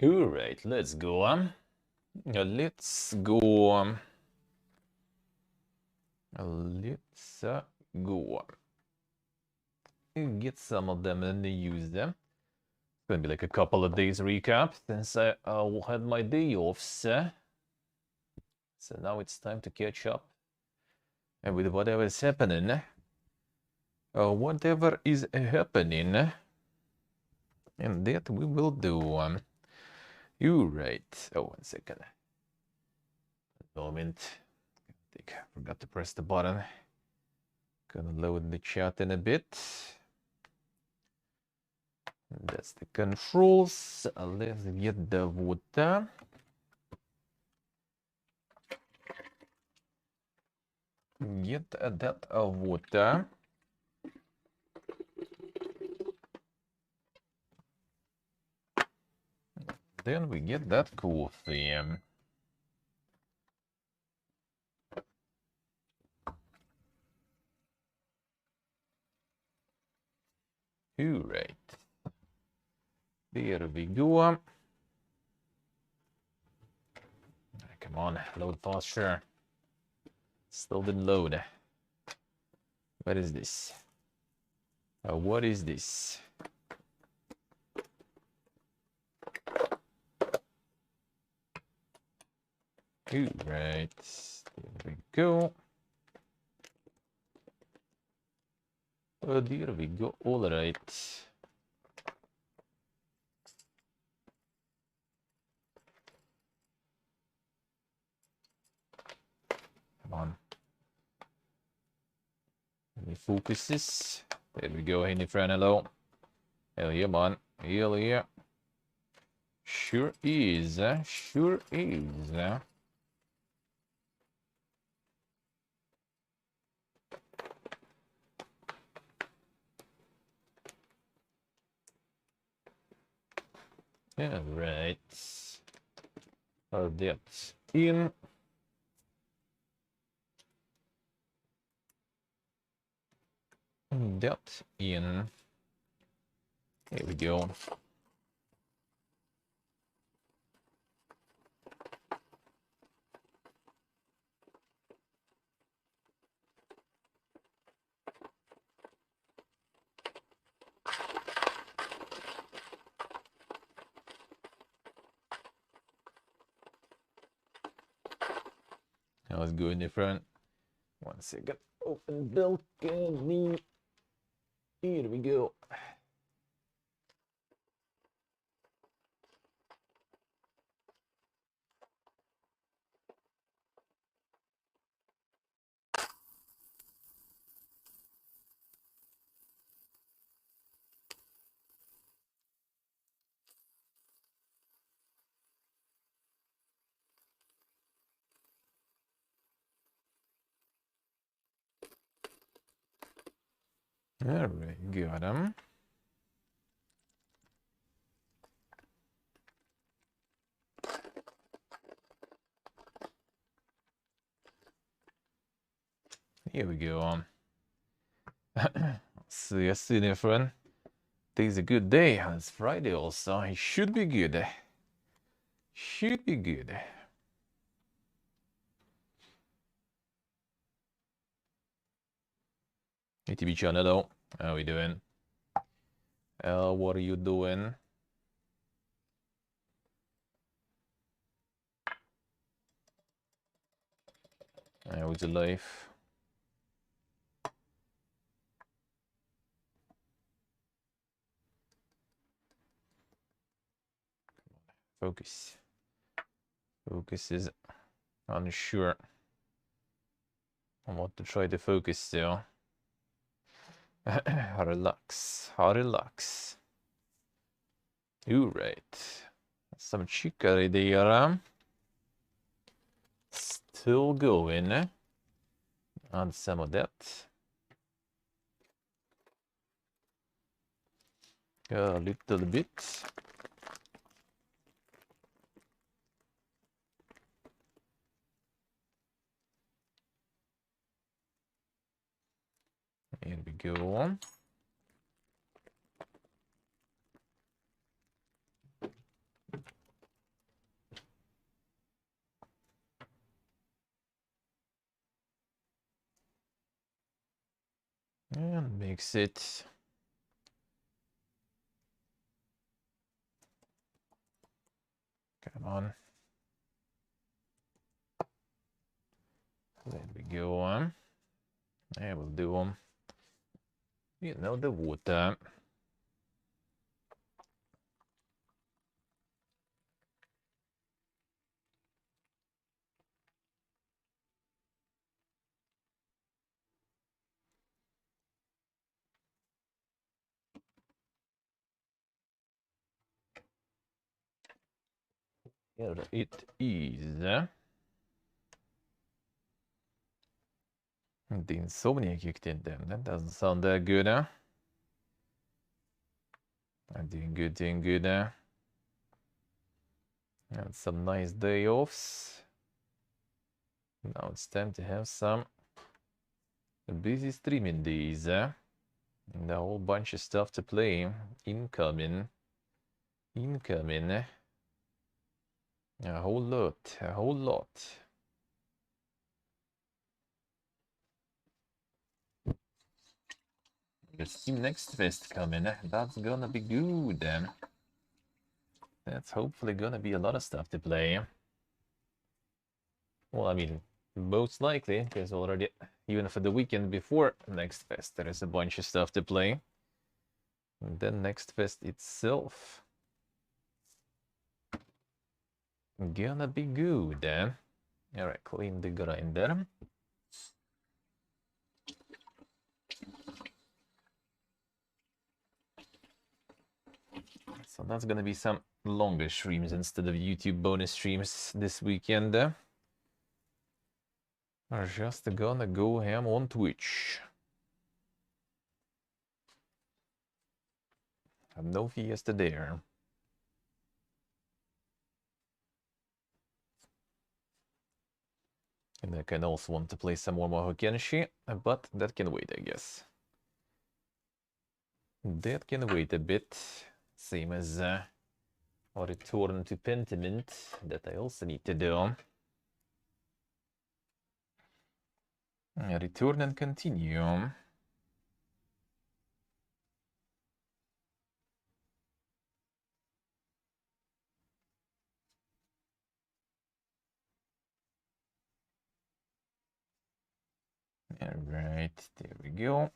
Alright, let's go. Let's go. Let's go. Get some of them and use them. It's gonna be like a couple of days recap since I had my day offs. So now it's time to catch up. And with whatever is happening. Whatever is happening. And that we will do. You right. Oh, 1 second. Moment. I forgot to press the button. Gonna load the chat in a bit. That's the controls. Let's get the water. Get that water. Then we get that coffee. Alright. There we go. Come on, load faster. Still didn't load. What is this? What is this? Alright. There we go. There we go. Alright. Come on. Let me focus this. There we go, Henny Franello. Hell yeah, man. Hell yeah. Sure is. Sure is. Yeah, right. That's in. That's in. Here we go. Now let's go in the front. 1 second. Open balcony. Here we go. All right, got him. Here we go. See you soon, friend. Today's a good day. It's Friday also. It should be good. Should be good. ATV channel though. How we doing? What are you doing? How's your life? Focus. Focus is unsure. I want to try to focus still. Relax. Relax. Alright. Some chicory there. Still going. Add some of that. A little bit. Here we go. And mix it. Come on. There we go. I will do the water. Here it is. The insomnia kicked in then. That doesn't sound that good, huh? I'm doing good, doing good. And some nice day offs. Now it's time to have some busy streaming days. And a whole bunch of stuff to play. Incoming. Incoming. A whole lot. A whole lot. The Steam Next Fest coming. That's gonna be good. That's hopefully gonna be a lot of stuff to play. Well, I mean, most likely, because already, even for the weekend before Next Fest, there is a bunch of stuff to play. And then Next Fest itself gonna be good. Alright, clean the grinder. So that's gonna be some longer streams instead of YouTube bonus streams this weekend. Are just gonna go ham on Twitch. Have no fiesta there. And I can also want to play some more Mahokenshi, but that can wait, I guess. That can wait a bit. Same as a return to Pentiment that I also need to do. Return and continue. Alright, there we go.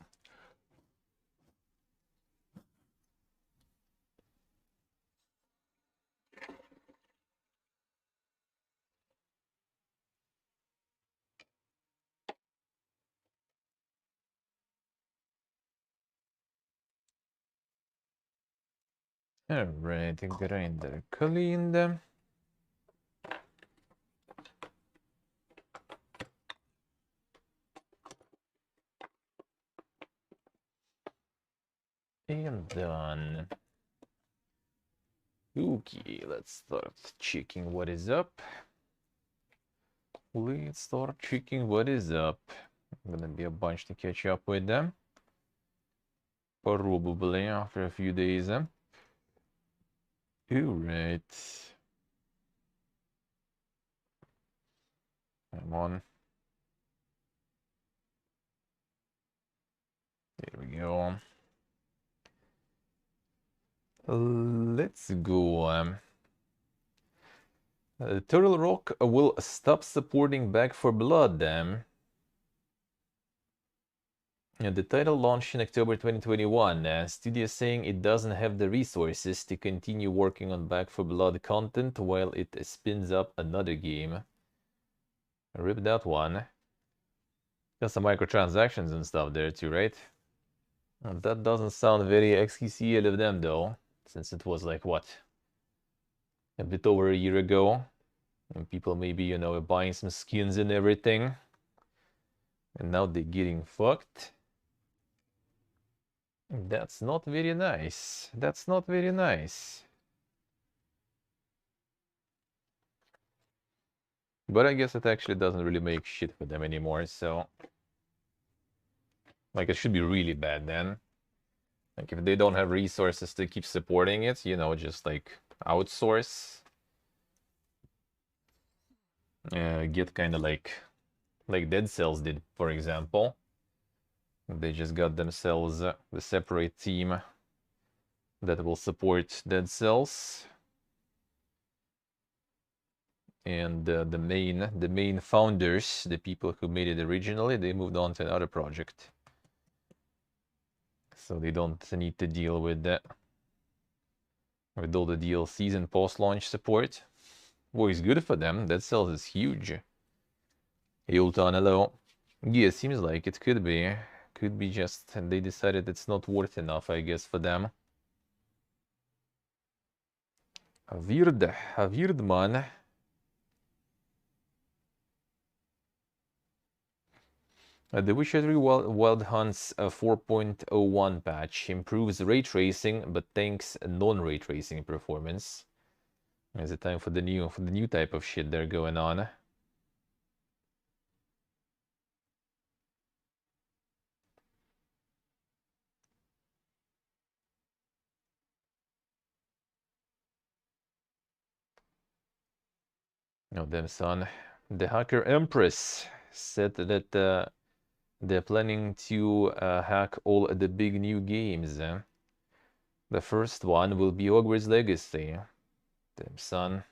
Alright, grinder cleaned. And done. Okay, let's start checking what is up. Let's start checking what is up. Gonna be a bunch to catch up with them. Probably after a few days. Alright. Come on. There we go. Let's go. Turtle Rock will stop supporting Back for Blood. The title launched in October 2021. Studio saying it doesn't have the resources to continue working on Back for Blood content while it spins up another game. Rip that one. Got some microtransactions and stuff there too, right? That doesn't sound very XQCL of them though, since it was like, what? A bit over a year ago. And people maybe, you know, buying some skins and everything. And now they're getting fucked. That's not very nice. That's not very nice. But I guess it actually doesn't really make shit for them anymore, so... Like, it should be really bad then. Like, if they don't have resources to keep supporting it, you know, just, like, outsource. Get kind of like Dead Cells did, for example. They just got themselves the separate team that will support Dead Cells. And the main founders, the people who made it originally, they moved on to another project. So they don't need to deal with that. With all the DLCs and post-launch support. Well, it's good for them. Dead Cells is huge. Yulton, hello. Yeah, seems like it could be. Could be just they decided it's not worth enough, I guess, for them. A weird man. The Witcher 3 Wild Hunts 4.01 patch improves ray tracing, but tanks non-ray tracing performance. Is it time for the new type of shit they're going on? No, damn son. The hacker Empress said that they're planning to hack all the big new games. The first one will be Hogwarts Legacy. Damn son.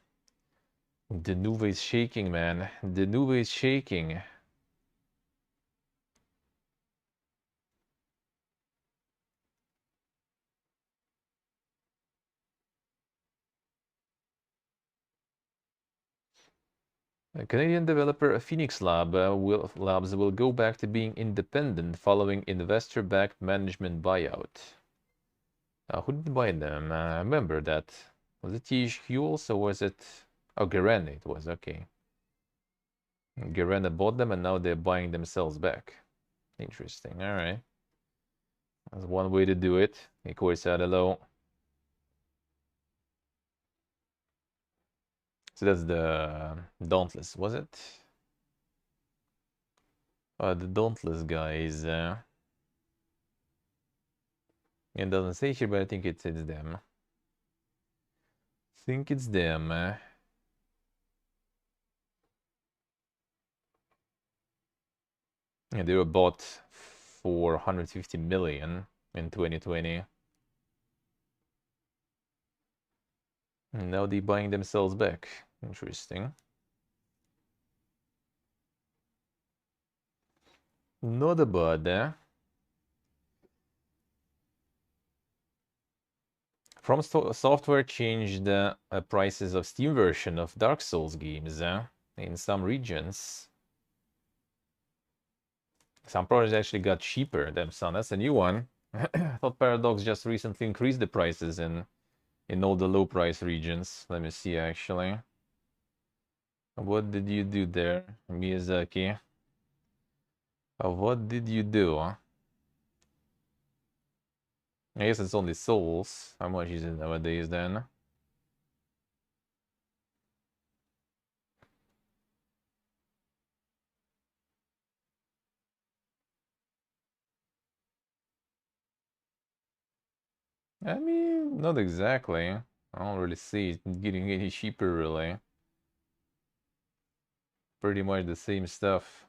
The Nuva is shaking, man. The Nuva is shaking. A Canadian developer Phoenix Labs will go back to being independent following investor-backed management buyout. Who did buy them? I remember that. Was it THQ also, or was it... Oh, Garena it was, okay. Garena bought them and now they're buying themselves back. Interesting, alright. That's one way to do it. Ikoi said hello. So that's the Dauntless, was it? The Dauntless guys. It doesn't say here, but I think it's them. Think it's them. Yeah, they were bought for 150 million in 2020. And now they're buying themselves back. Interesting. Not a bad, eh? From Software changed the prices of Steam version of Dark Souls games in some regions. Some projects actually got cheaper. Damn son, that's a new one. I thought Paradox just recently increased the prices in all the low price regions. Let me see actually. What did you do there, Miyazaki? What did you do? I guess it's only Souls. How much is it nowadays then? I mean, not exactly. I don't really see it getting any cheaper, really. Pretty much the same stuff.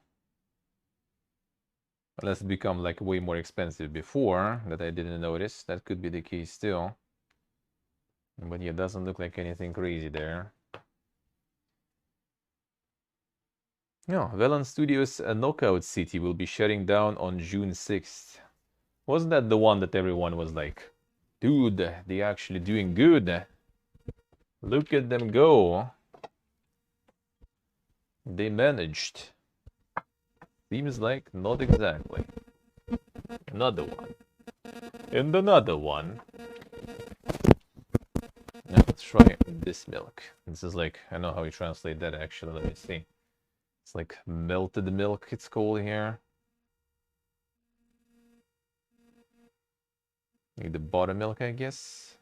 Unless it become like way more expensive before that I didn't notice. That could be the case still. But yeah, it doesn't look like anything crazy there. No, Velan Studios Knockout City will be shutting down on June 6th. Wasn't that the one that everyone was like, dude, they're actually doing good. Look at them go. They managed. Seems like not exactly. Another one. And another one. Now let's try this milk. This is like, I know how you translate that actually, let me see. It's like melted milk, it's called here. Need the buttermilk, I guess.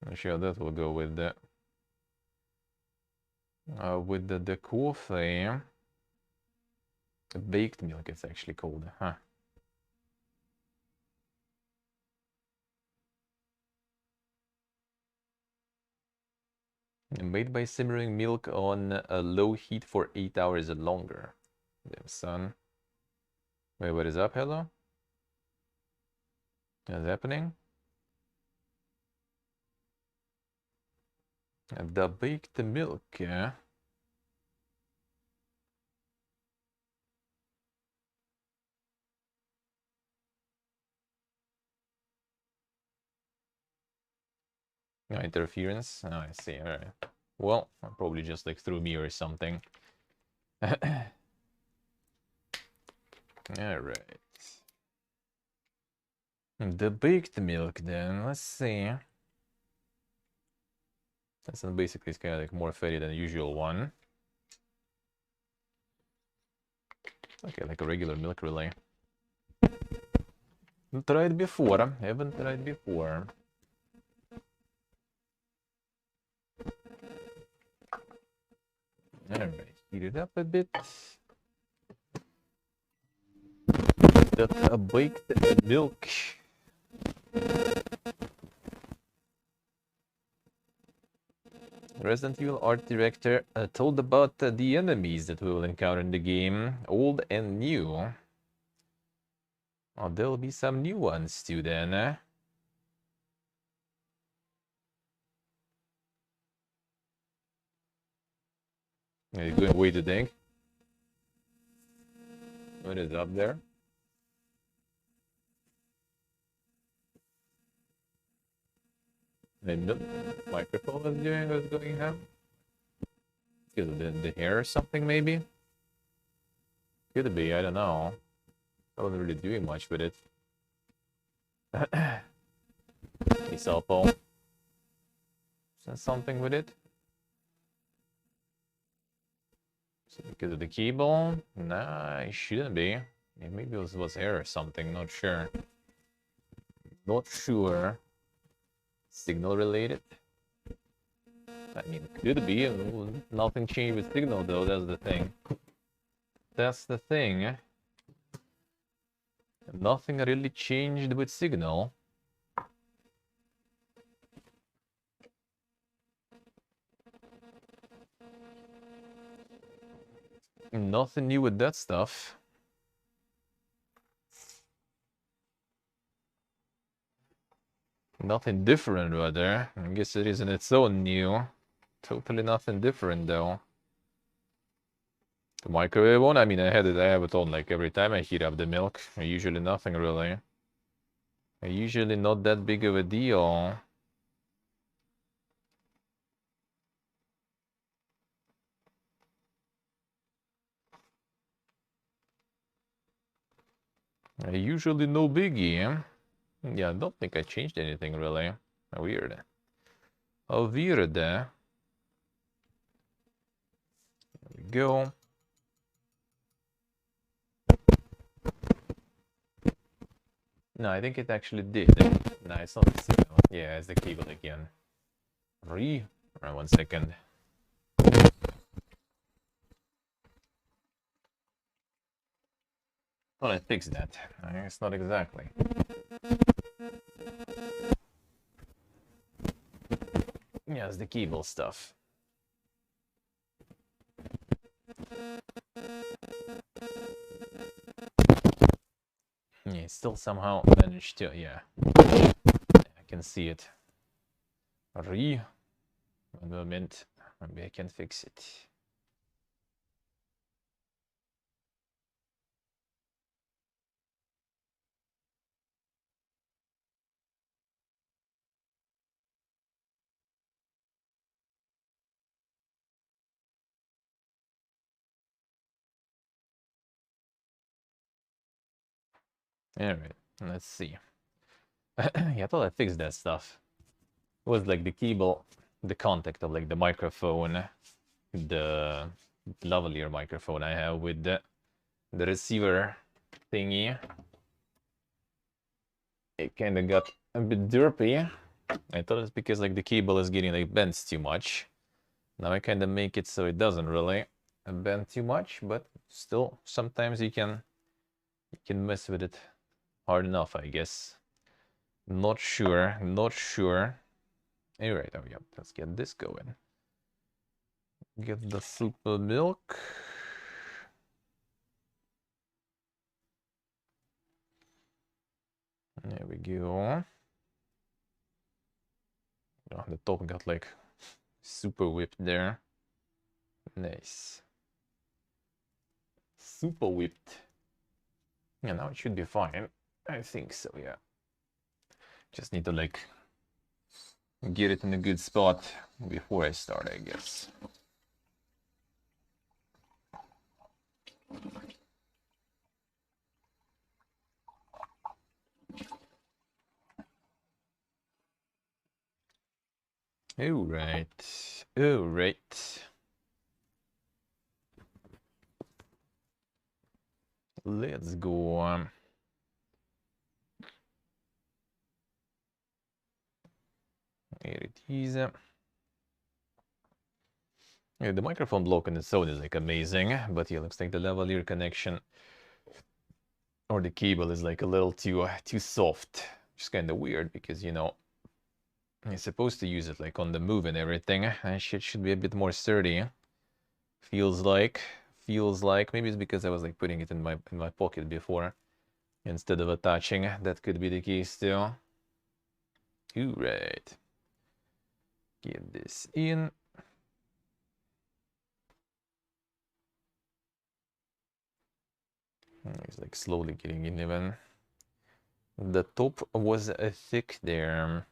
I'm sure that will go with the coffee. Baked milk, it's actually called, huh? Made by simmering milk on a low heat for 8 hours or longer. Damn, son. Wait, what is up? Hello? What's happening? The baked milk, yeah. No interference. Oh, I see. All right. Well, probably just like through me or something. All right. The baked milk, then. Let's see. That's basically it's kind of like more fatty than the usual one. Okay, like a regular milk relay. Haven't tried before. Haven't tried before. Alright, heat it up a bit. That baked milk. Resident Evil art director told about the enemies that we will encounter in the game, old and new. Oh, there'll be some new ones too then. Are you going away to think? What is up there? And the microphone was doing what's going on? Because of the hair or something, maybe? Could be, I don't know. I wasn't really doing much with it. Hey, cell phone. Is that something with it? Is it because of the keyboard? Nah, it shouldn't be. Yeah, maybe it was hair or something, not sure. Not sure. Signal related? I mean, it could be. Nothing changed with signal though, that's the thing. That's the thing. Nothing really changed with signal. Nothing new with that stuff. Nothing different, rather. I guess it isn't its own new. Totally nothing different, though. The microwave one? I mean, I have it on, like, every time I heat up the milk. Usually nothing, really. Usually not that big of a deal. Usually no biggie. Yeah, I don't think I changed anything, really. Weird. Oh, weird. There we go. No, I think it actually did. No, it's not the signal. Yeah, it's the cable again. Right, 1 second. Well, I fixed that. It's not exactly. Yeah, it's the cable stuff. Yeah, it still somehow managed to, yeah. I can see it. One moment. Maybe I can fix it. Alright, let's see. Yeah, I thought I fixed that stuff. It was like the cable, the contact of like the microphone, the lavalier microphone I have with the receiver thingy. It kind of got a bit derpy. I thought it's because like the cable is getting like bent too much. Now I kind of make it so it doesn't really bend too much, but still sometimes you can mess with it hard enough, I guess. Not sure, not sure. Alright, oh yeah, let's get this going. Get the super milk. There we go. Oh, the top got like super whipped there. Nice. Super whipped. Yeah, now it should be fine. I think so, yeah. Just need to like get it in a good spot before I start, I guess. Alright. Alright. Let's go. Here it is. Yeah, the microphone block on its own is like amazing, but yeah, looks like the lavalier connection or the cable is like a little too soft, which is kind of weird because, you know, you're supposed to use it like on the move and everything, and shit should be a bit more sturdy. Feels like maybe it's because I was like putting it in my pocket before instead of attaching. That could be the case too. All right, get this in. It's like slowly getting in even. The top was thick there.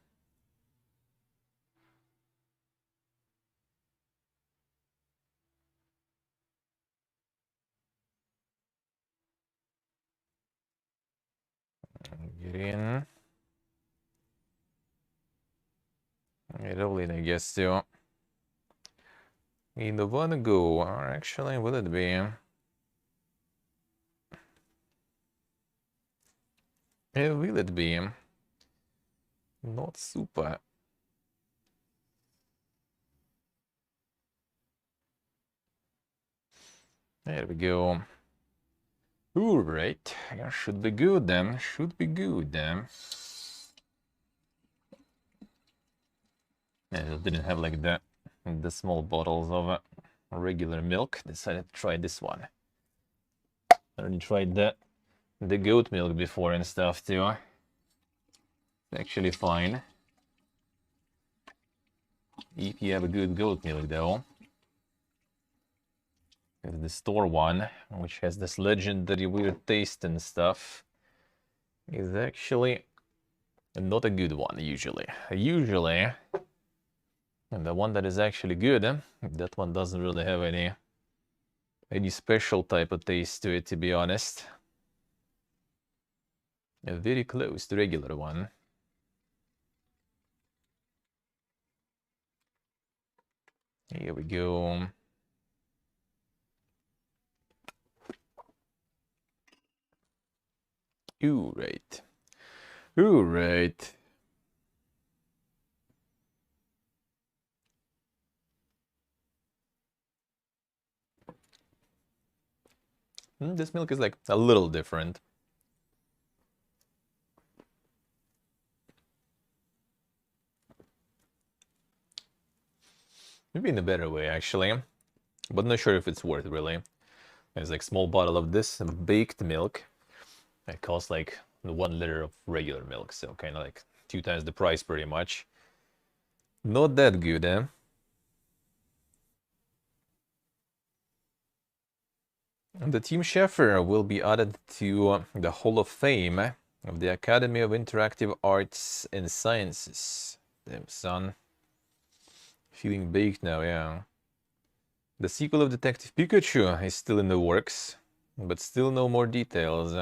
Get in. Get all in, I guess, too. In the one go, or actually, will it be? Will it be? Not super. There we go. Alright, yeah, should be good then. Should be good then. I just didn't have like the small bottles of regular milk. Decided to try this one. I already tried the goat milk before and stuff too. It's actually fine. If you have a good goat milk though. Because the store one, which has this legendary weird taste and stuff, is actually not a good one usually. Usually, and the one that is actually good, that one doesn't really have any special type of taste to it, to be honest. Very close to regular one. Here we go. Ooh, right. Ooh, right. This milk is like a little different. Maybe in a better way, actually. But not sure if it's worth, really. There's like small bottle of this baked milk. It costs like 1 liter of regular milk, so kind of like 2 times the price pretty much. Not that good, eh? The Team Sheffer will be added to the Hall of Fame of the Academy of Interactive Arts and Sciences. Damn, son. Feeling baked now, yeah. The sequel of Detective Pikachu is still in the works, but still no more details.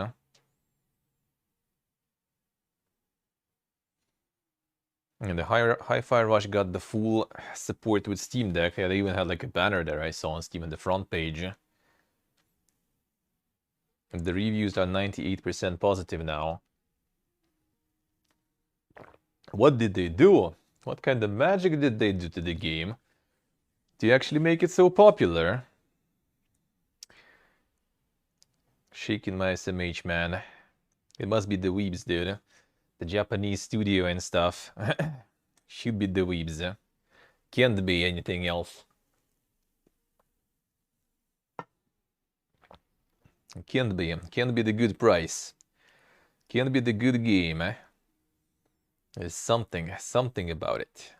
And the Hi-Fi Rush got the full support with Steam Deck. Yeah, they even had like a banner there I saw on Steam on the front page. And the reviews are 98% positive now. What did they do? What kind of magic did they do to the game to actually make it so popular? Shaking my SMH, man. It must be the weebs, dude. The Japanese studio and stuff. Should be the weebs. Can't be anything else. Can't be the good price. Can't be the good game, eh? There's something about it.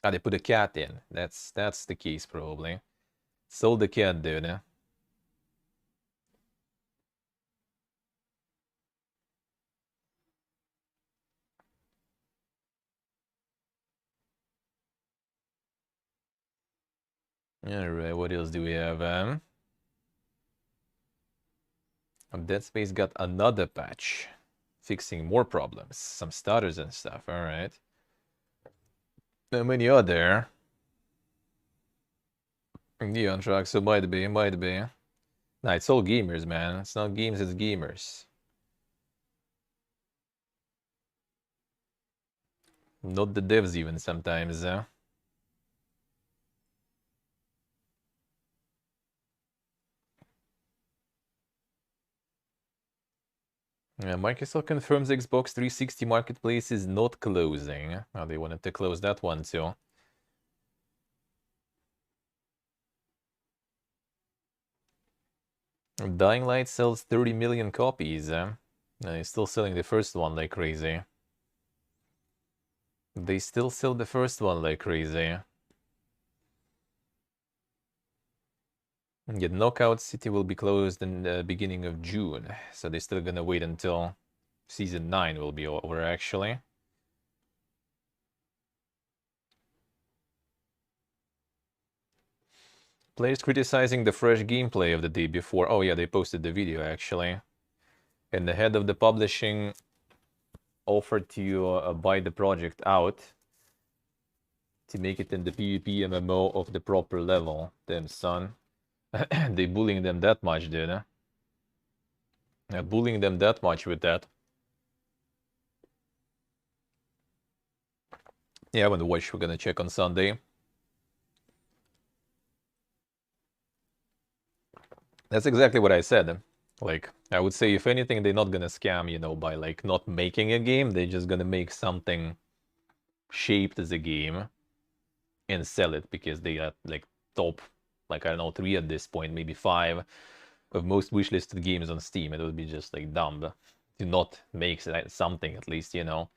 Ah, they put a cat in. That's the case, probably. Sold the cat, dude, eh? Alright, what else do we have? Dead Space got another patch. Fixing more problems. Some stutters and stuff, alright. How many are there? The on track, so might be. Nah, it's all gamers, man. It's not games, it's gamers. Not the devs even sometimes, Microsoft confirms Xbox 360 Marketplace is not closing. Oh, they wanted to close that one too. Dying Light sells 30 million copies. They're still selling the first one like crazy. They still sell the first one like crazy. Yet Knockout City will be closed in the beginning of June, so they're still gonna wait until Season 9 will be over, actually. Players criticizing the fresh gameplay of the day before. Oh yeah, they posted the video, actually. And the head of the publishing offered to buy the project out to make it in the PvP MMO of the proper level. Damn, son. They bullying them that much, dude. Bullying them that much with that. Yeah, I haven't watched. We're gonna check on Sunday. That's exactly what I said. Like, I would say, if anything, they're not gonna scam, you know, by, like, not making a game. They're just gonna make something shaped as a game and sell it, because they are, like, top, like, I don't know, 3 at this point, maybe 5 of most wishlisted games on Steam. It would be just, like, dumb to not make something, at least, you know.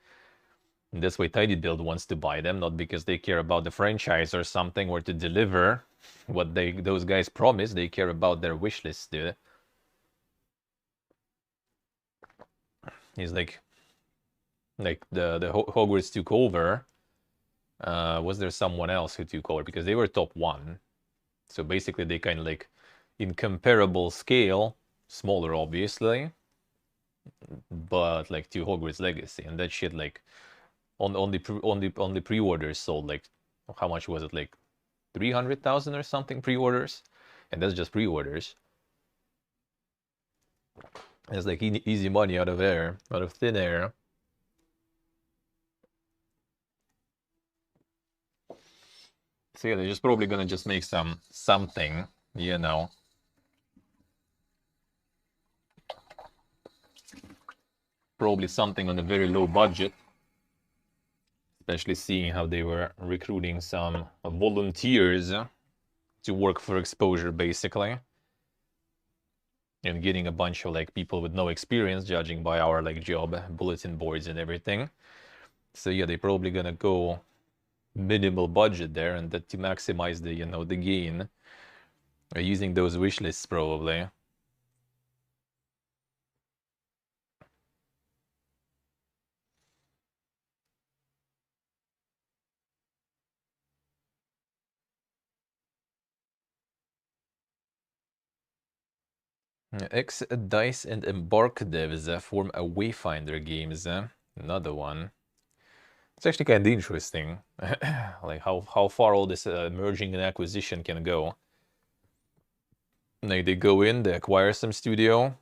And that's why Tidy Build wants to buy them, not because they care about the franchise or something, or to deliver what those guys promise. They care about their wish list, dude. He's like the Hogwarts took over. Was there someone else who took over? Because they were top 1. So basically they kind of, like, in comparable scale, smaller obviously, but like to Hogwarts Legacy, and that shit, like, on the pre-orders sold, like, how much was it, like 300,000 or something pre-orders, and that's just pre-orders. It's like easy money out of thin air. So yeah, they're just probably gonna just make something, you know. Probably something on a very low budget. Especially seeing how they were recruiting some volunteers to work for exposure, basically. And getting a bunch of, like, people with no experience, judging by our, like, job bulletin boards and everything. So yeah, they're probably gonna go minimal budget there, and that to maximize the, you know, the gain, using those wish lists probably. X Dice and Embark devs form a Wayfinder Games. Another one. It's actually kind of interesting, like how far all this merging and acquisition can go. Like, they go in, they acquire some studio,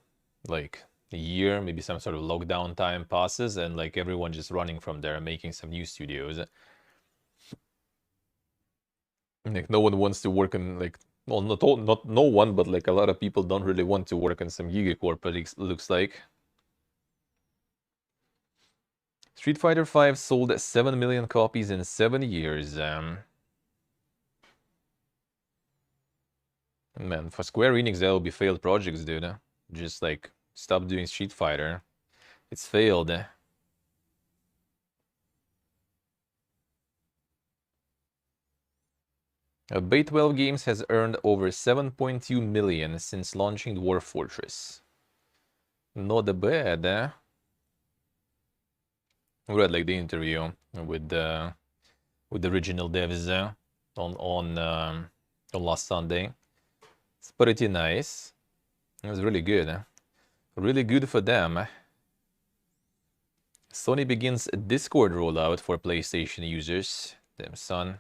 like a year, maybe some sort of lockdown time passes, and like everyone just running from there and making some new studios. Like, no one wants to work on, like, well, not no one, but like a lot of people don't really want to work on some gigacorp, but it looks like. Street Fighter V sold 7 million copies in 7 years. Man, for Square Enix, that would be failed projects, dude. Just like stop doing Street Fighter. It's failed. Bay 12 Games has earned over 7.2 million since launching Dwarf Fortress. Not bad, eh? I read like the interview with the original devs on last Sunday. It's pretty nice. It was really good. Really good for them. Sony begins a Discord rollout for PlayStation users. Damn son.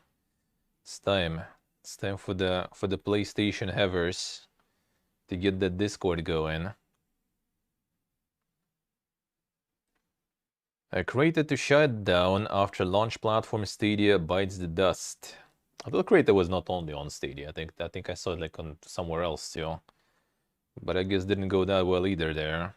It's time. It's time for the PlayStation havers to get the Discord going. Created to shut down after launch platform Stadia bites the dust. Although Creator was not only on Stadia, I think I saw it like on somewhere else too. But I guess didn't go that well either there.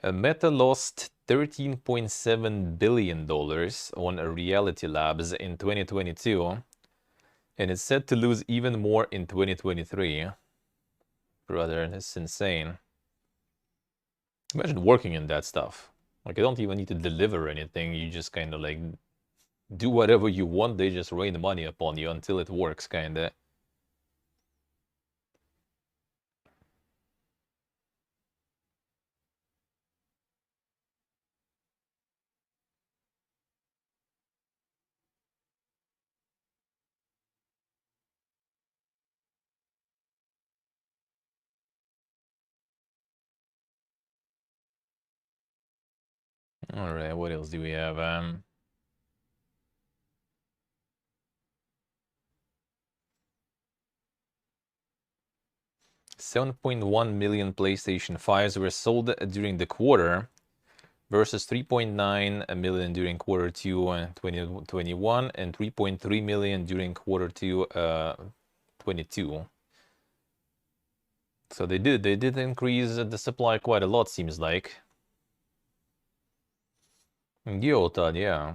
Meta lost $13.7 billion on Reality Labs in 2022, and it's set to lose even more in 2023. Brother, that's insane. Imagine working in that stuff. Like, I don't even need to deliver anything. You just kind of like do whatever you want. They just rain money upon you until it works, kind of. All right, what else do we have? 7.1 million PlayStation 5s were sold during the quarter versus 3.9 million during quarter 2 2021 and 3.3 million during quarter 2 22. So they did increase the supply quite a lot, seems like. Yeah.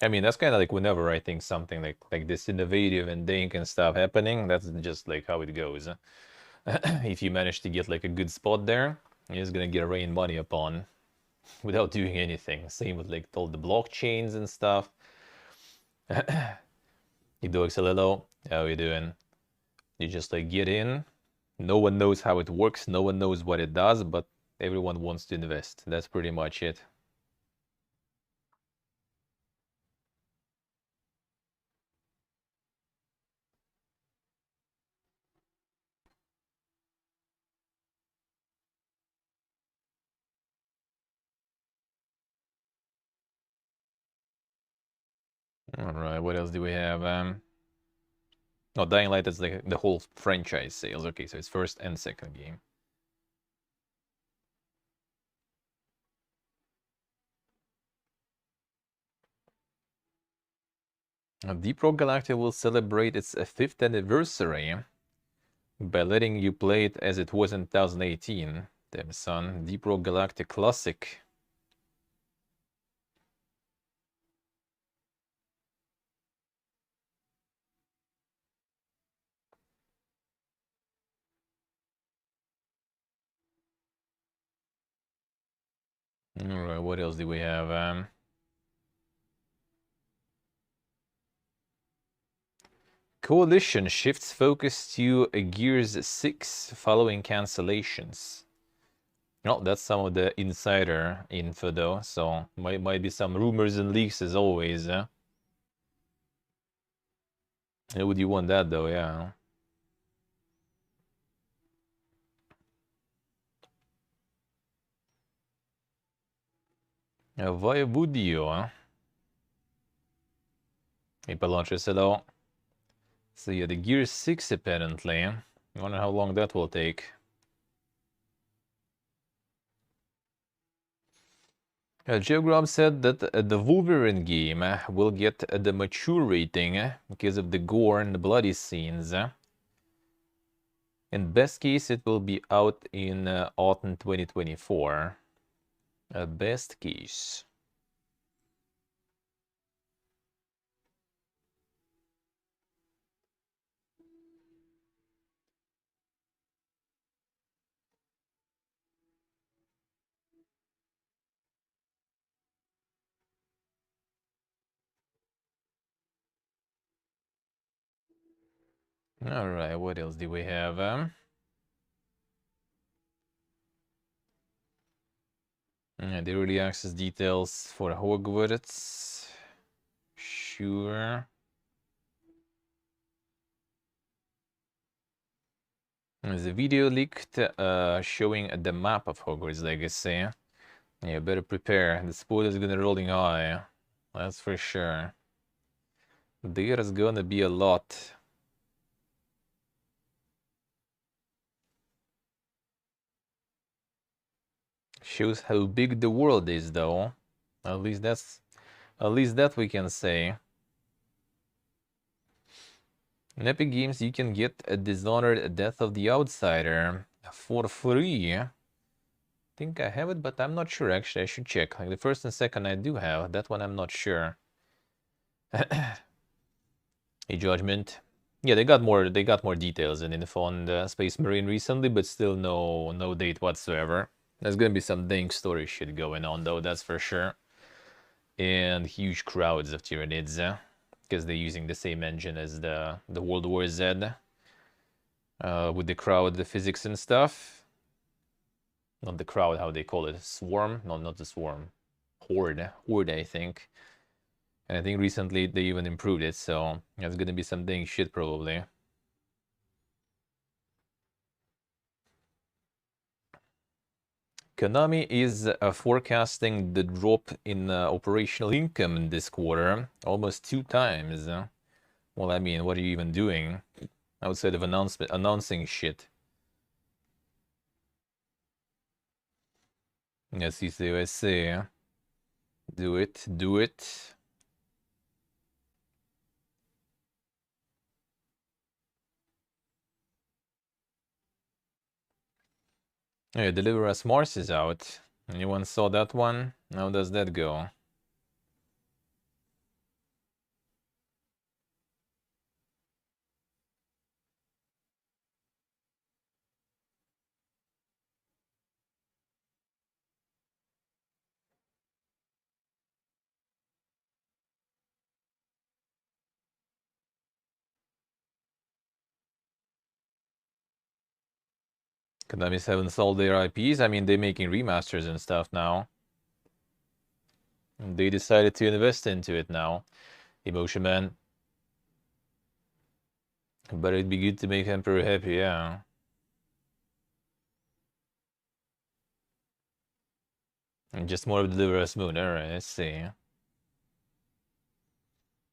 I mean, that's kind of like whenever I think something like this innovative and dank and stuff happening, that's just like how it goes. If you manage to get like a good spot there, you're just gonna get rain money upon without doing anything. Same with like all the blockchains and stuff. You do XLLO, how you doing? You just like get in. No one knows how it works. No one knows what it does, but everyone wants to invest. That's pretty much it. All right, what else do we have? No, Dying Light is like the whole franchise sales. Okay, so it's first and second game. Deep Rock Galactic will celebrate its 5th anniversary by letting you play it as it was in 2018. Damn son, Deep Rock Galactic Classic. Alright, what else do we have? Coalition shifts focus to Gears 6 following cancellations. No, that's some of the insider info though, so might be some rumors and leaks as always. How would you want that though, yeah. Why would you, huh? Maple launches, hello. So yeah, the Gear 6 apparently. I wonder how long that will take. Geogram said that the Wolverine game will get the mature rating because of the gore and the bloody scenes. In best case, it will be out in autumn 2024. Best case. Alright, what else do we have? The early access details for Hogwarts. Sure. There's a video leaked showing the map of Hogwarts Legacy. Yeah, better prepare. The spoilers gonna rolling high. That's for sure. There's gonna be a lot. Shows how big the world is, though. At least that we can say. In Epic Games, you can get a Dishonored Death of the Outsider for free. I think I have it, but I'm not sure. Actually, I should check. Like the first and second, I do have. That one, I'm not sure. A Judgment. Yeah, they got more. They got more details and info on the Space Marine recently, but still no date whatsoever. There's gonna be some dang story shit going on, though. That's for sure. And huge crowds of Tyranids, because they're using the same engine as the World War Z. With the crowd, the physics and stuff. Not the crowd, how they call it, swarm? No, not the swarm. Horde, I think. And I think recently they even improved it, so there's gonna be some dang shit probably. Konami is forecasting the drop in operational income this quarter, almost 2 times. Well, I mean, what are you even doing outside of announcing shit? Yes, he's the USA. Do it, do it. Yeah, Deliver Us Mars is out. Anyone saw that one? How does that go? Konami haven't sold their IPs. I mean, they're making remasters and stuff now. They decided to invest into it now. Emotion Man. But it'd be good to make Emperor happy, yeah. And just more of Deliver Us Moon. Alright, let's see.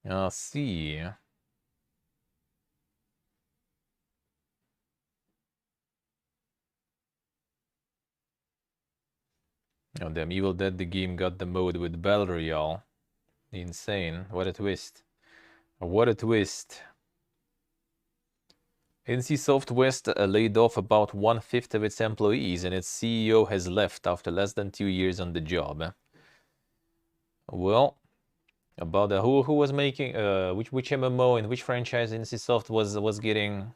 I'll see. Oh, damn, Evil Dead, the game got the mode with Battle Royale. Insane. What a twist. What a twist. NCSoft West laid off about 1/5 of its employees, and its CEO has left after less than 2 years on the job. Well, about who was making which MMO and which franchise NCSoft was getting.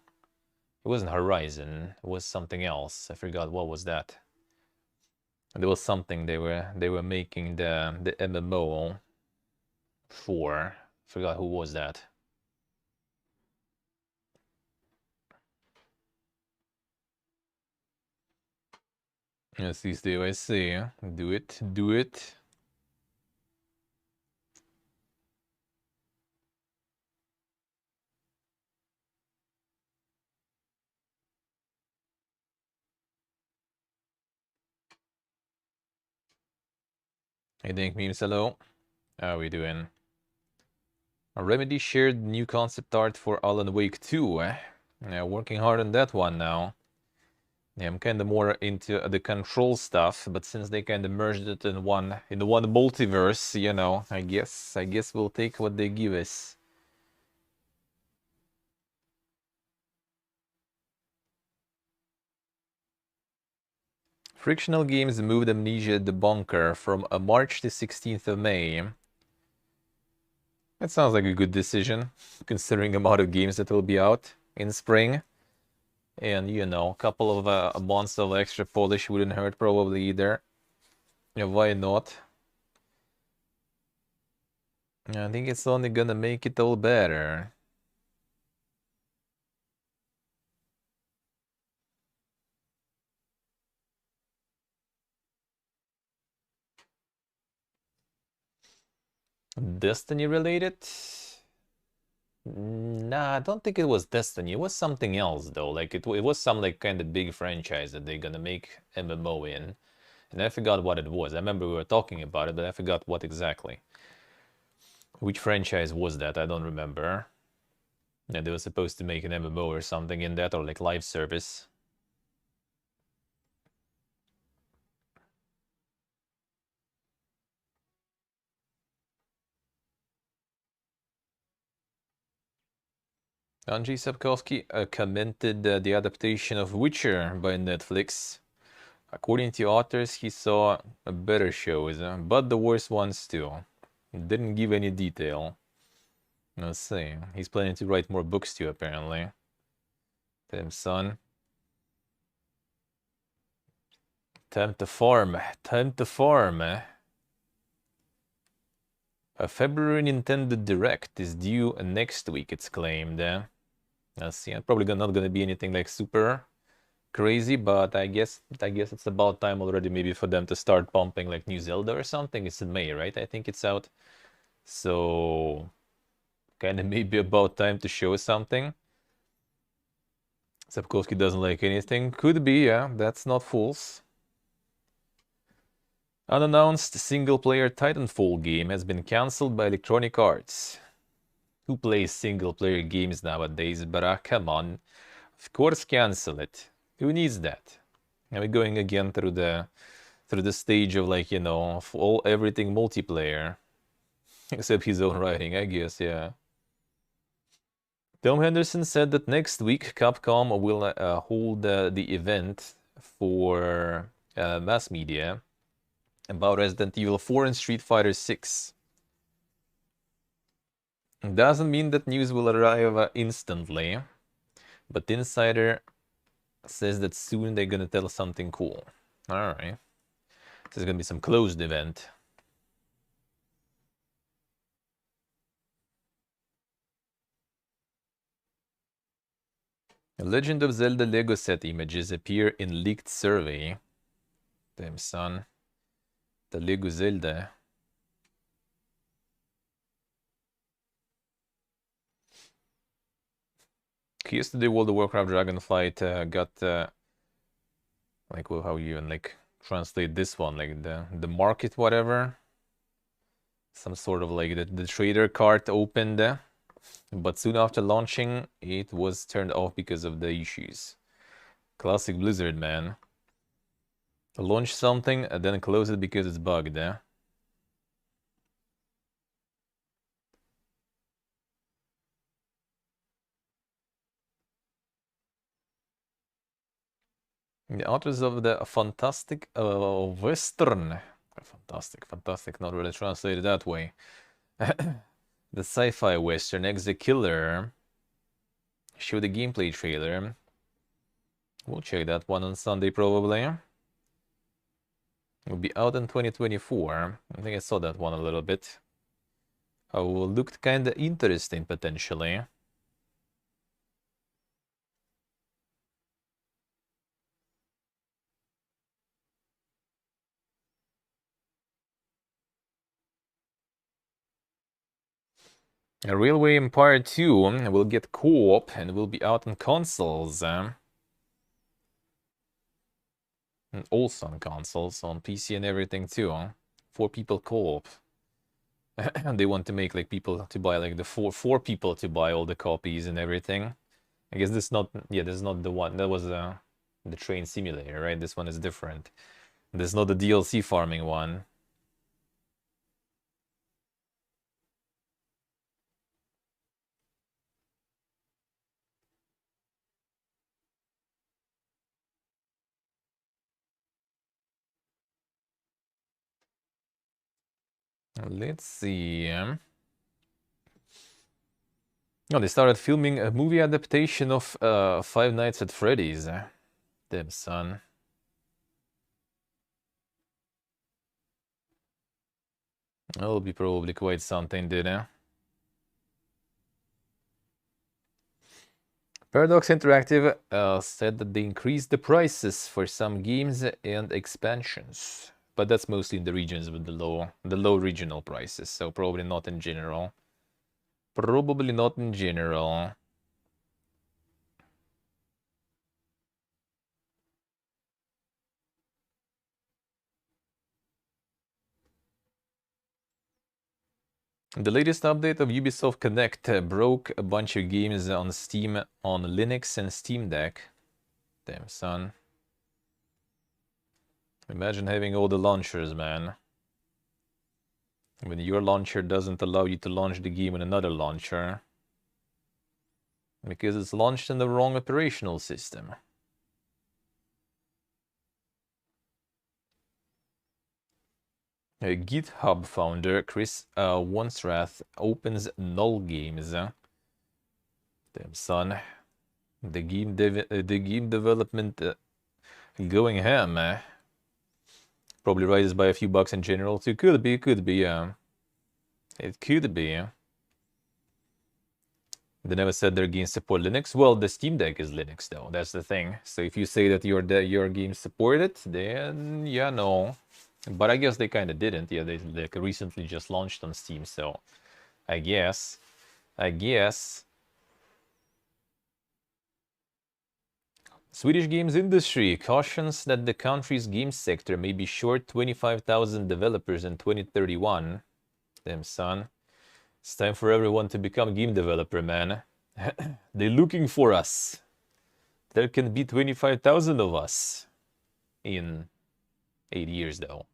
It wasn't Horizon. It was something else. I forgot what was that. There was something they were making the MMO for. Forgot who was that. Yes, these days I see. Do it, do it. Hey, Dink Memes, hello. How are we doing? Remedy shared new concept art for Alan Wake 2. Yeah, working hard on that one now. Yeah, I'm kind of more into the control stuff, but since they kind of merged it in one multiverse, you know, I guess we'll take what they give us. Frictional Games moved Amnesia Debunker from March to 16th of May. That sounds like a good decision, considering the amount of games that will be out in spring. And, you know, a couple of months of extra polish wouldn't hurt probably either. Yeah, why not? I think it's only gonna make it all better. Destiny related? Nah, I don't think it was Destiny. It was something else though. Like it was some like kind of big franchise that they're gonna make MMO in, and I forgot what it was. I remember we were talking about it, but I forgot what exactly. Which franchise was that? I don't remember. Yeah, they were supposed to make an MMO or something in that, or like live service. Andrzej Sapkowski commented the adaptation of Witcher by Netflix. According to authors, he saw better shows, but the worst ones too. Didn't give any detail. Let's see. He's planning to write more books too, apparently. Damn, son. Time to farm. Time to farm. A February Nintendo Direct is due next week, it's claimed. Let's see. Probably not gonna be anything like super crazy, but I guess it's about time already maybe for them to start pumping like new Zelda or something. It's in May, right? I think it's out. So kind of maybe about time to show something. Sapkowski doesn't like anything. Could be, yeah. That's not false. Unannounced single-player Titanfall game has been cancelled by Electronic Arts. Who plays single-player games nowadays? But come on. Of course cancel it. Who needs that? Are we going again through the stage of like, you know, everything multiplayer? Except his own writing, I guess, yeah. Tom Henderson said that next week Capcom will hold the event for mass media about Resident Evil 4 and Street Fighter 6. Doesn't mean that news will arrive instantly, but Insider says that soon they're gonna tell something cool. Alright. This is gonna be some closed event. Legend of Zelda Lego set images appear in leaked survey. Damn, son. The Lego Zelda. Yesterday, World of Warcraft Dragonflight got like, well, how you even like translate this one, like the market, whatever. Some sort of like the trader cart opened, but soon after launching, it was turned off because of the issues. Classic Blizzard, man. Launch something and then close it because it's bugged. The authors of the fantastic Western. Fantastic, not really translated that way. The sci-fi Western X the Killer showed a gameplay trailer. We'll check that one on Sunday probably. Will be out in 2024. I think I saw that one a little bit. Oh, looked kinda interesting potentially. A Railway Empire 2 will get co-op and will be out on consoles. And also on consoles, on PC and everything too. 4 people co-op. And they want to make like people to buy like the four people to buy all the copies and everything. I guess this not this is not the one. That was the train simulator, right? This one is different. This is not the DLC farming one. Let's see. Oh, they started filming a movie adaptation of Five Nights at Freddy's. Damn, son. That'll be probably quite something, didn't it? Paradox Interactive said that they increased the prices for some games and expansions. But that's mostly in the regions with the low regional prices, so probably not in general. Probably not in general. The latest update of Ubisoft Connect broke a bunch of games on Steam on Linux and Steam Deck. Damn, son. Imagine having all the launchers, man. When your launcher doesn't allow you to launch the game on another launcher. Because it's launched in the wrong operational system. GitHub founder Chris Wansrath opens null games. Damn, son. The game development going ham. Probably rises by a few bucks in general too. Could be, yeah. It could be. They never said their games support Linux. Well, the Steam Deck is Linux, though. That's the thing. So if you say that your games support it, then yeah, no. But I guess they kind of didn't. Yeah, they like recently just launched on Steam, so I guess. Swedish games industry cautions that the country's game sector may be short 25,000 developers in 2031. Damn, son. It's time for everyone to become game developer, man. They're looking for us. There can be 25,000 of us in 8 years, though.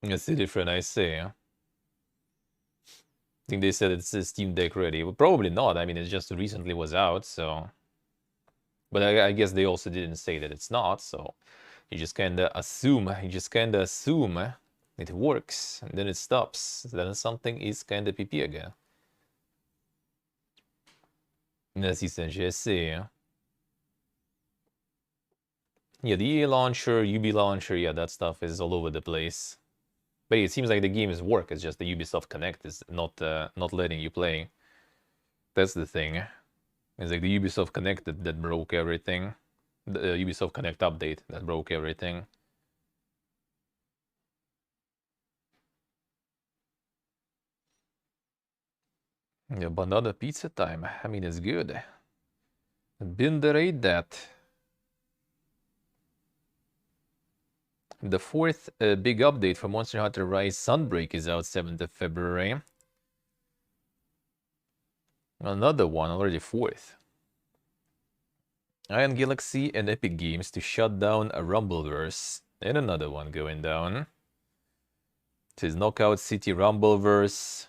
That's a different, I say. I think they said it's a Steam Deck ready. Well, probably not. I mean, it just recently was out, so... But I guess they also didn't say that it's not, so... You just kinda assume it works, and then it stops. Then something is kinda PP again. Nasi Sanjay. Yeah, the EA launcher, Ubi launcher, yeah, that stuff is all over the place. But it seems like the game is work, it's just the Ubisoft Connect is not letting you play. That's the thing. It's like the Ubisoft Connect that broke everything. The Ubisoft Connect update that broke everything. Yeah, banana pizza time. I mean, it's good. Been there, ate that. The fourth big update for Monster Hunter Rise Sunbreak is out 7th of February. Another one, already fourth. Iron Galaxy and Epic Games to shut down a Rumbleverse. And another one going down. It says Knockout City Rumbleverse.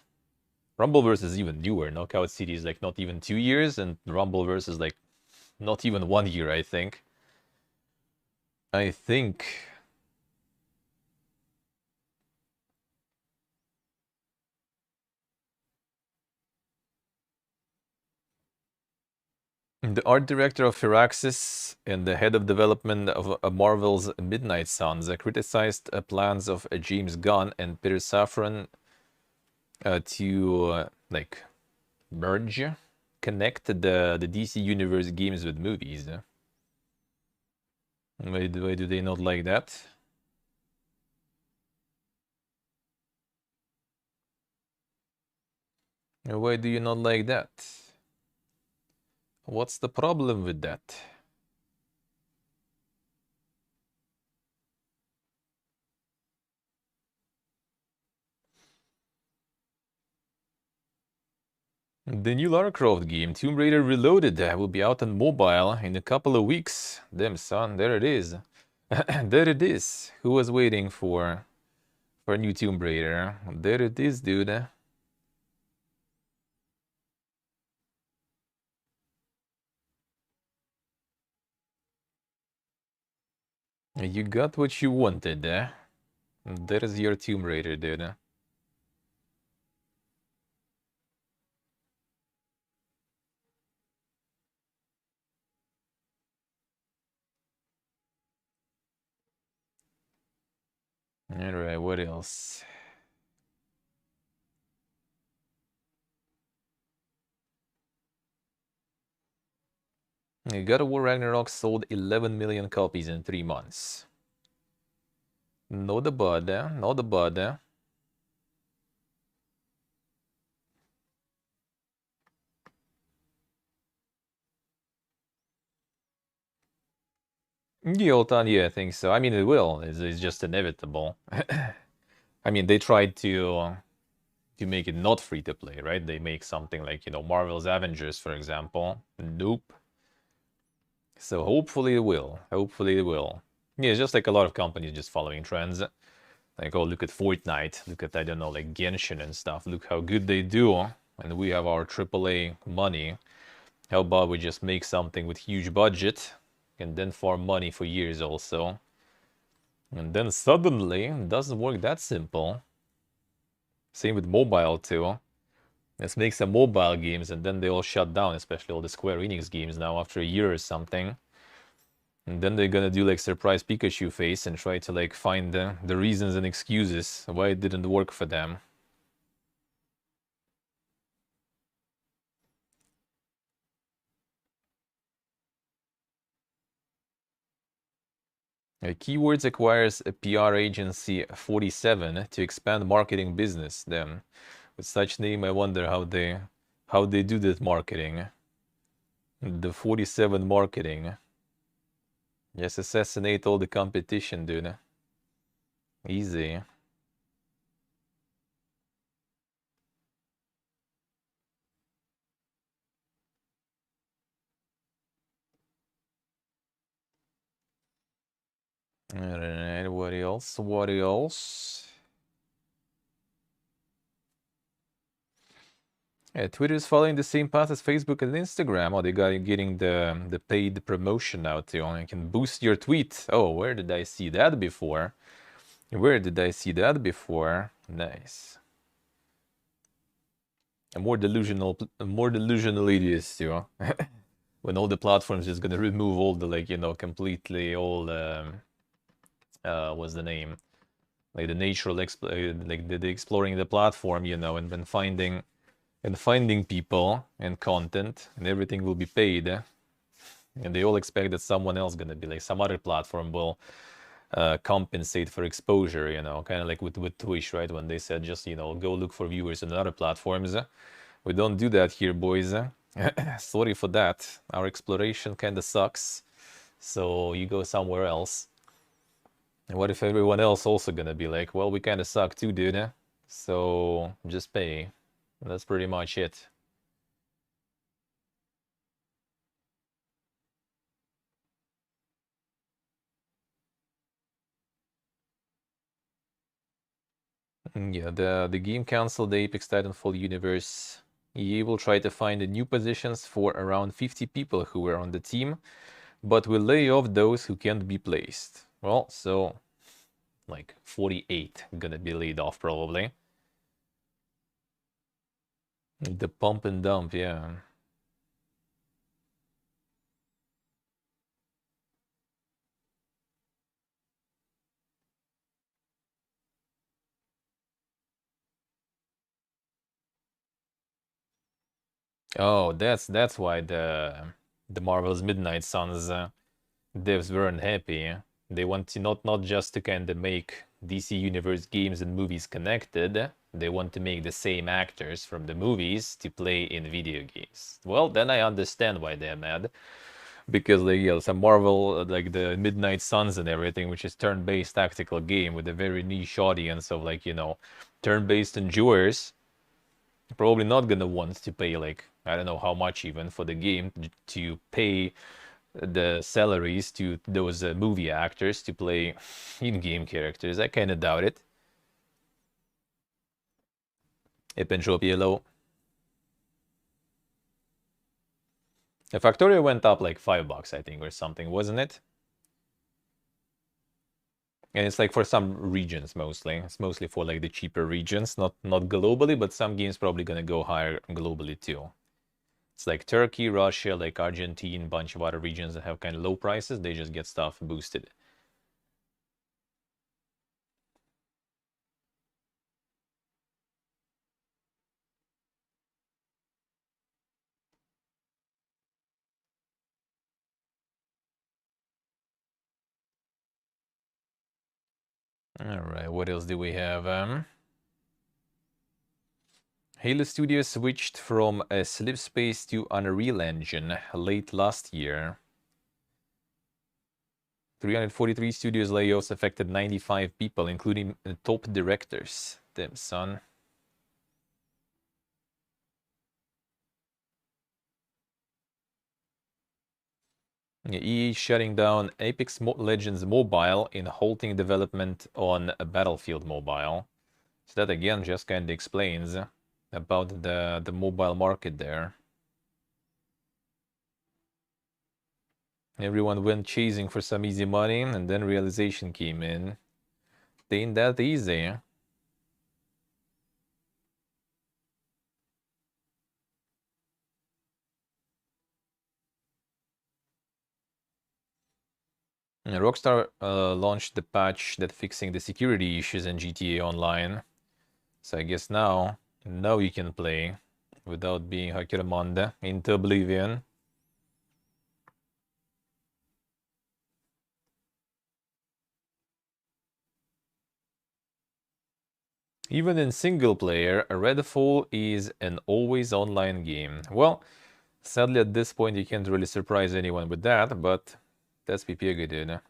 Rumbleverse is even newer. Knockout City is like not even 2 years, and Rumbleverse is like not even 1 year, I think. The art director of Firaxis and the head of development of Marvel's Midnight Suns criticized plans of James Gunn and Peter Safran to like merge, connect the DC Universe games with movies. Why do they not like that? Why do you not like that? What's the problem with that? The new Lara Croft game, Tomb Raider Reloaded, will be out on mobile in a couple of weeks. Damn, son, there it is. There it is. Who was waiting for a new Tomb Raider? There it is, dude. You got what you wanted. There's your Tomb Raider, dude. Alright, what else? God of War Ragnarok sold 11 million copies in 3 months. Not bad, not bad. Yeah, I think so. I mean, it will. It's just inevitable. I mean, they tried to make it not free to play, right? They make something like, Marvel's Avengers, for example. Nope. So hopefully it will. Hopefully it will. Yeah, it's just like a lot of companies just following trends. Like, oh, look at Fortnite. Look at, I don't know, like Genshin and stuff. Look how good they do. And we have our AAA money. How about we just make something with huge budget and then farm money for years also. And then suddenly, it doesn't work that simple. Same with mobile too. Let's make some mobile games and then they all shut down, especially all the Square Enix games now after a year or something. And then they're gonna do like surprise Pikachu face and try to like find the reasons and excuses why it didn't work for them. Keywords acquires a PR agency 47 to expand marketing business. Then, with such name, I wonder how they do that marketing. The 47 marketing. Just assassinate all the competition, dude. Easy. Alright, what else? What else? Yeah, Twitter is following the same path as Facebook and Instagram. Oh, they got getting the paid promotion now too. You can boost your tweet. Oh, where did I see that before? Where did I see that before? Nice. A more delusional idiots too. When all the platforms just gonna remove all the completely all what's the name? Like the natural like the exploring the platform, and then finding people and content, and everything will be paid. And they all expect that someone else gonna be like some other platform will compensate for exposure, kind of like with Twitch, right? When they said just go look for viewers on other platforms. We don't do that here, boys. Sorry for that. Our exploration kind of sucks. So you go somewhere else. And what if everyone else also gonna be like, well, we kind of suck too, dude. So just pay. That's pretty much it. Yeah, the game canceled the Apex Titanfall universe. EA will try to find new positions for around 50 people who were on the team, but will lay off those who can't be placed. Well, so like 48 gonna be laid off probably. The pump and dump, yeah. Oh, that's why the Marvel's Midnight Suns devs weren't happy. They want to not just to kind of make DC Universe games and movies connected. They want to make the same actors from the movies to play in video games. Well, then I understand why they're mad. Because like some Marvel like the Midnight Suns and everything, which is turn-based tactical game with a very niche audience of turn-based enjoyers, probably not gonna want to pay like I don't know how much even for the game to pay the salaries to those movie actors to play in-game characters. I kind of doubt it. Epentropy yellow. The Factorio went up like $5, I think, or something, wasn't it? And it's like for some regions mostly. It's mostly for like the cheaper regions, not globally, but some games probably gonna go higher globally too. It's like Turkey, Russia, like Argentina, bunch of other regions that have kind of low prices. They just get stuff boosted. Alright, what else do we have? Halo Studios switched from a Slip Space to Unreal Engine late last year. 343 studios layoffs affected 95 people, including top directors. Damn, son. EA shutting down Apex Legends Mobile and halting development on Battlefield Mobile. So that again just kind of explains about the mobile market there. Everyone went chasing for some easy money, and then realization came in. It ain't that easy. And Rockstar launched the patch that fixing the security issues in GTA Online. So I guess now you can play without being Hakiramanda into oblivion. Even in single player, Redfall is an always online game. Well, sadly at this point you can't really surprise anyone with that, but that's PPG, dude.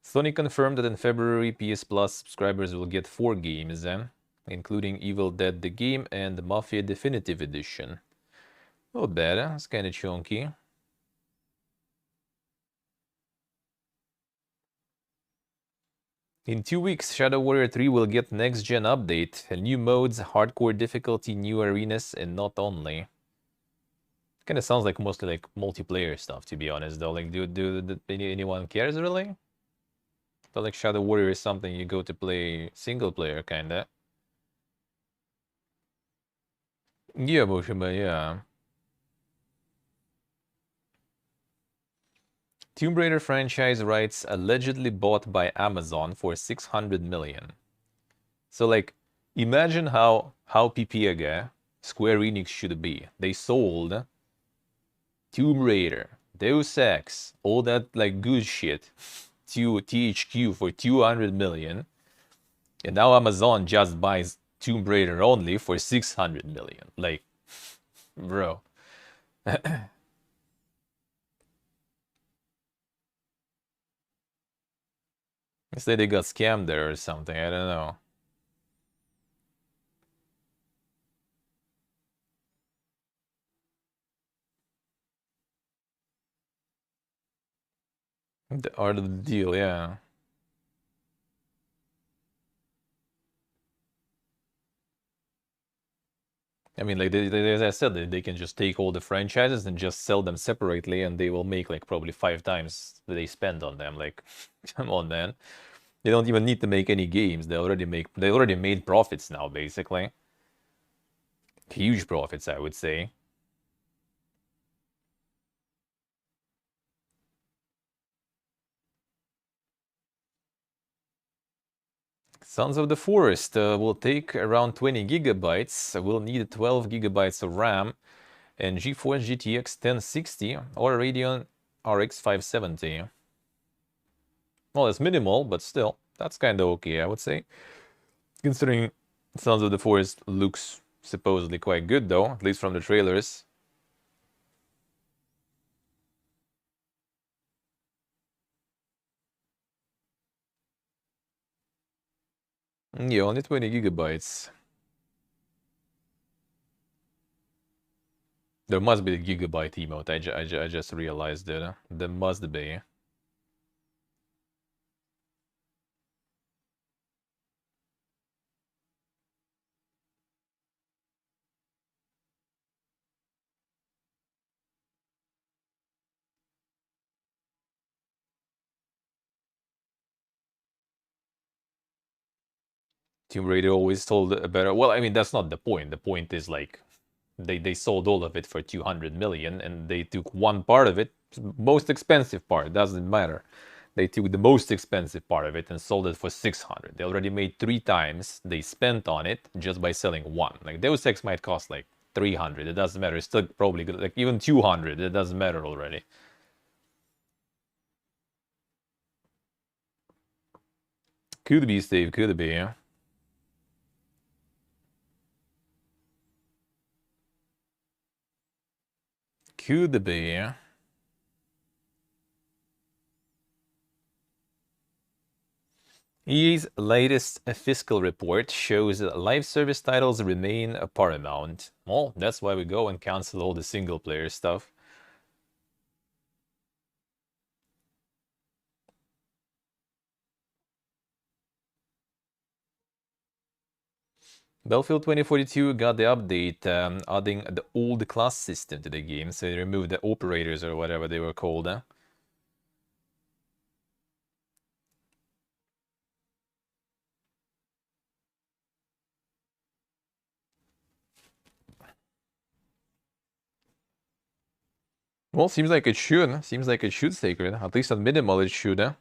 Sony confirmed that in February PS Plus subscribers will get 4 games, including Evil Dead the game and Mafia Definitive Edition. Not bad, it's kinda chunky. In 2 weeks, Shadow Warrior 3 will get next-gen update, new modes, hardcore difficulty, new arenas, and not only. Kinda sounds like mostly like multiplayer stuff, to be honest, though. Like, do anyone cares, really? I feel like Shadow Warrior is something you go to play single player, kinda. Yeah, Moshima, yeah. Tomb Raider franchise rights allegedly bought by Amazon for 600 million. So like, imagine how PPG Square Enix should be. They sold Tomb Raider, Deus Ex, all that like good shit to THQ for 200 million. And now Amazon just buys Tomb Raider only for 600 million. Like, bro. Say they got scammed there or something, I don't know. The art of the deal, yeah. I mean, like as I said, they can just take all the franchises and just sell them separately, and they will make like probably 5 times that they spend on them. Like, come on, man. They don't even need to make any games. They already made profits now, basically. Huge profits, I would say. Sons of the Forest will take around 20 gigabytes. Will need 12 gigabytes of RAM and GeForce GTX 1060 or Radeon RX 570. Well, it's minimal, but still, that's kind of okay, I would say. Considering Sons of the Forest looks supposedly quite good, though, at least from the trailers. Yeah, only 20 gigabytes. There must be a gigabyte emote. I just realized it. There must be. Tomb Raider always sold a better. Well, I mean that's not the point. The point is like they sold all of it for 200 million, and they took one part of it, most expensive part. Doesn't matter. They took the most expensive part of it and sold it for 600. They already made 3 times they spent on it just by selling one. Like Deus Ex might cost like 300. It doesn't matter. It's still probably good. Like even 200. It doesn't matter already. Could be, Steve, could be. Could be. EA's latest fiscal report shows that live service titles remain paramount. Well, that's why we go and cancel all the single player stuff. Battlefield 2042 got the update adding the old class system to the game, so they removed the operators or whatever they were called. Well, seems like it should. Seems like it should, Sacred. At least at minimal it should.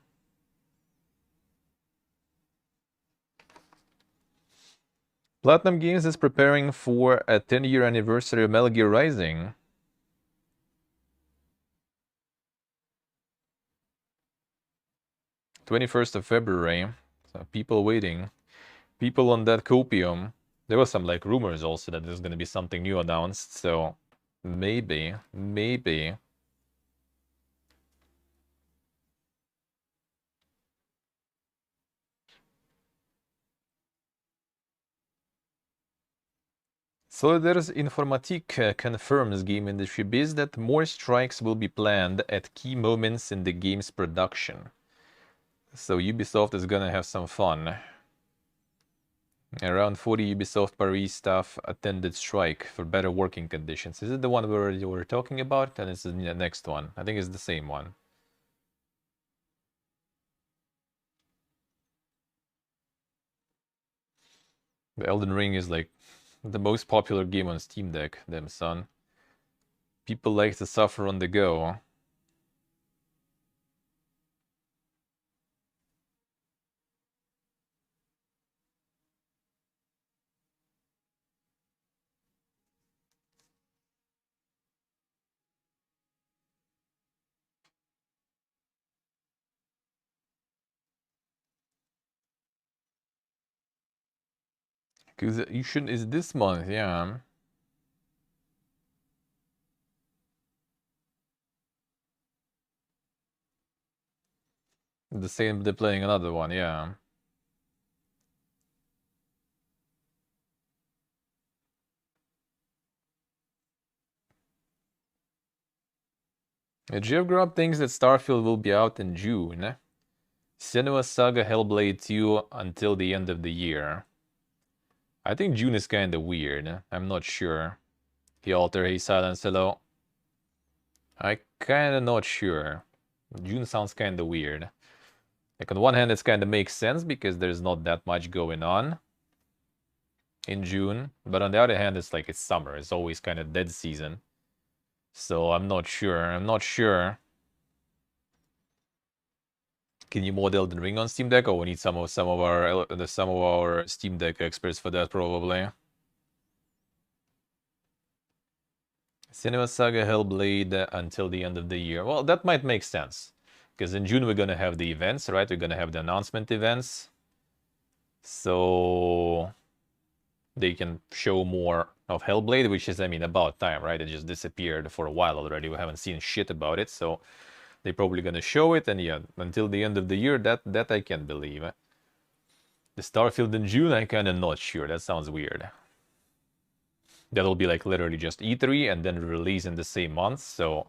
Platinum Games is preparing for a 10-year anniversary of Metal Gear Rising. #21st of February. So people waiting. People on that copium. There was some like rumors also that there's gonna be something new announced, so maybe. So there's Informatique confirms game industry biz that more strikes will be planned at key moments in the game's production. So Ubisoft is gonna have some fun. Around 40 Ubisoft Paris staff attended strike for better working conditions. Is it the one we were talking about? And it's the next one. I think it's the same one. The Elden Ring is like the most popular game on Steam Deck, them son. People like to suffer on the go. Because Yushin is this month, yeah. The same, they're playing another one, yeah. Jeff Grubb thinks that Starfield will be out in June. Senua's Saga Hellblade 2 until the end of the year. I think June is kinda weird. I'm not sure. The alter, hey silence, hello. I kinda not sure. June sounds kinda weird. Like on one hand it's kinda makes sense because there's not that much going on in June. But on the other hand it's like it's summer. It's always kinda dead season. So I'm not sure. Can you mod Elden Ring on Steam Deck? Or we need some of our Steam Deck experts for that probably. Cinema Saga Hellblade until the end of the year. Well, that might make sense. Because in June we're gonna have the events, right? We're gonna have the announcement events. So they can show more of Hellblade, which is, I mean, about time, right? It just disappeared for a while already. We haven't seen shit about it, so they're probably gonna show it, and yeah, until the end of the year, that I can believe. The Starfield in June, I'm kinda not sure. That sounds weird. That'll be like literally just E3 and then release in the same month, so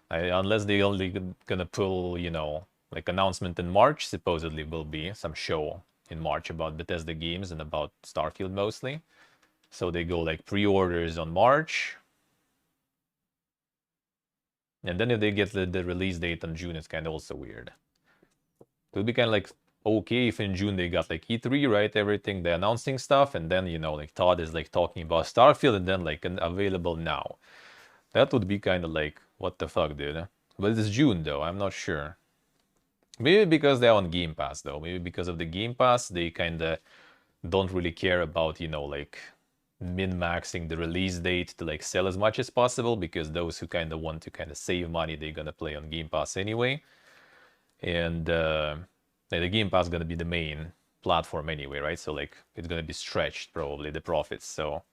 unless they only gonna pull, you know, like announcement in March, supposedly will be some show in March about Bethesda games and about Starfield mostly. So they go like pre-orders on March. And then if they get the release date on June, it's kind of also weird. It would be kind of like okay if in June they got like E3, right? Everything, they're announcing stuff, and then, you know, like Todd is like talking about Starfield and then like available now. That would be kind of like, what the fuck, dude? But it's June though, I'm not sure. Maybe because they're on Game Pass though. Maybe because of the Game Pass, they kind of don't really care about, you know, like min-maxing the release date to like sell as much as possible, because those who kind of want to kind of save money, they're gonna play on Game Pass anyway. And the Game Pass is gonna be the main platform anyway, right? So like it's gonna be stretched probably, the profits. So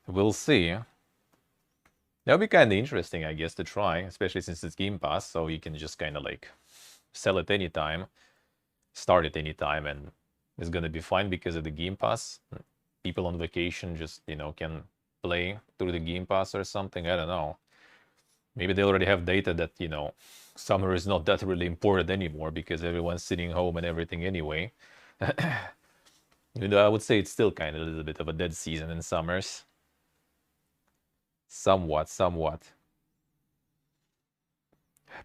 we'll see. That'll be kind of interesting, I guess, to try, especially since it's Game Pass, so you can just kind of like sell it anytime, start it anytime, and it's gonna be fine because of the Game Pass. People on vacation just, you know, can play through the Game Pass or something. I don't know. Maybe they already have data that, you know, summer is not that really important anymore because everyone's sitting home and everything anyway. Even though I would say it's still kind of a little bit of a dead season in summers. Somewhat.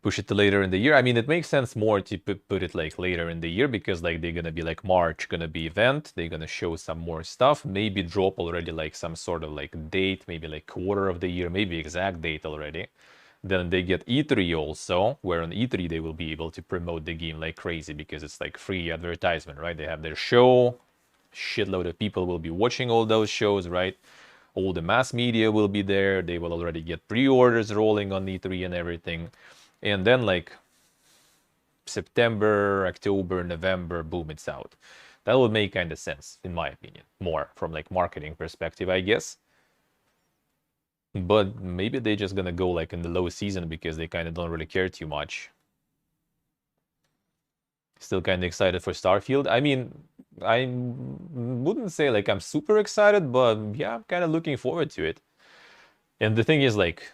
Push it to later in the year. I mean, it makes sense more to put it like later in the year because like they're gonna be like March, gonna be event. They're gonna show some more stuff. Maybe drop already like some sort of like date, maybe like quarter of the year, maybe exact date already. Then they get E3 also, where on E3 they will be able to promote the game like crazy because it's like free advertisement, right? They have their show, shitload of people will be watching all those shows, right? All the mass media will be there. They will already get pre-orders rolling on E3 and everything. And then like September, October, November, boom, it's out. That would make kind of sense, in my opinion, more from like marketing perspective, I guess. But maybe they're just gonna go like in the low season because they kind of don't really care too much. Still kind of excited for Starfield. I mean, I wouldn't say like I'm super excited, but yeah, I'm kind of looking forward to it. And the thing is like,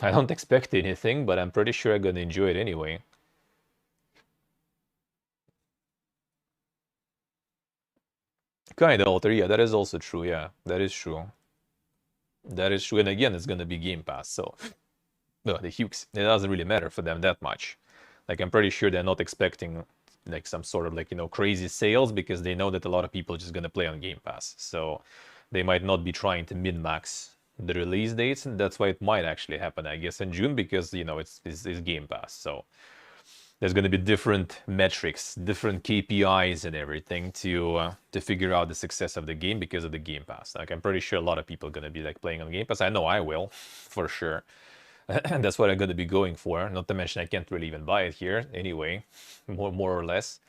I don't expect anything, but I'm pretty sure I'm gonna enjoy it anyway. Kind of alter, yeah, that is also true, yeah, that is true. That is true, and again, it's gonna be Game Pass, so no, the Hukes, it doesn't really matter for them that much. Like, I'm pretty sure they're not expecting like some sort of like, you know, crazy sales because they know that a lot of people are just gonna play on Game Pass. So they might not be trying to min-max the release dates, and that's why it might actually happen, I guess, in June because, you know, it's Game Pass. So there's going to be different metrics, different KPIs and everything to figure out the success of the game because of the Game Pass. Like, I'm pretty sure a lot of people are going to be like playing on Game Pass. I know I will, for sure. That's what I'm going to be going for. Not to mention I can't really even buy it here anyway, more or less.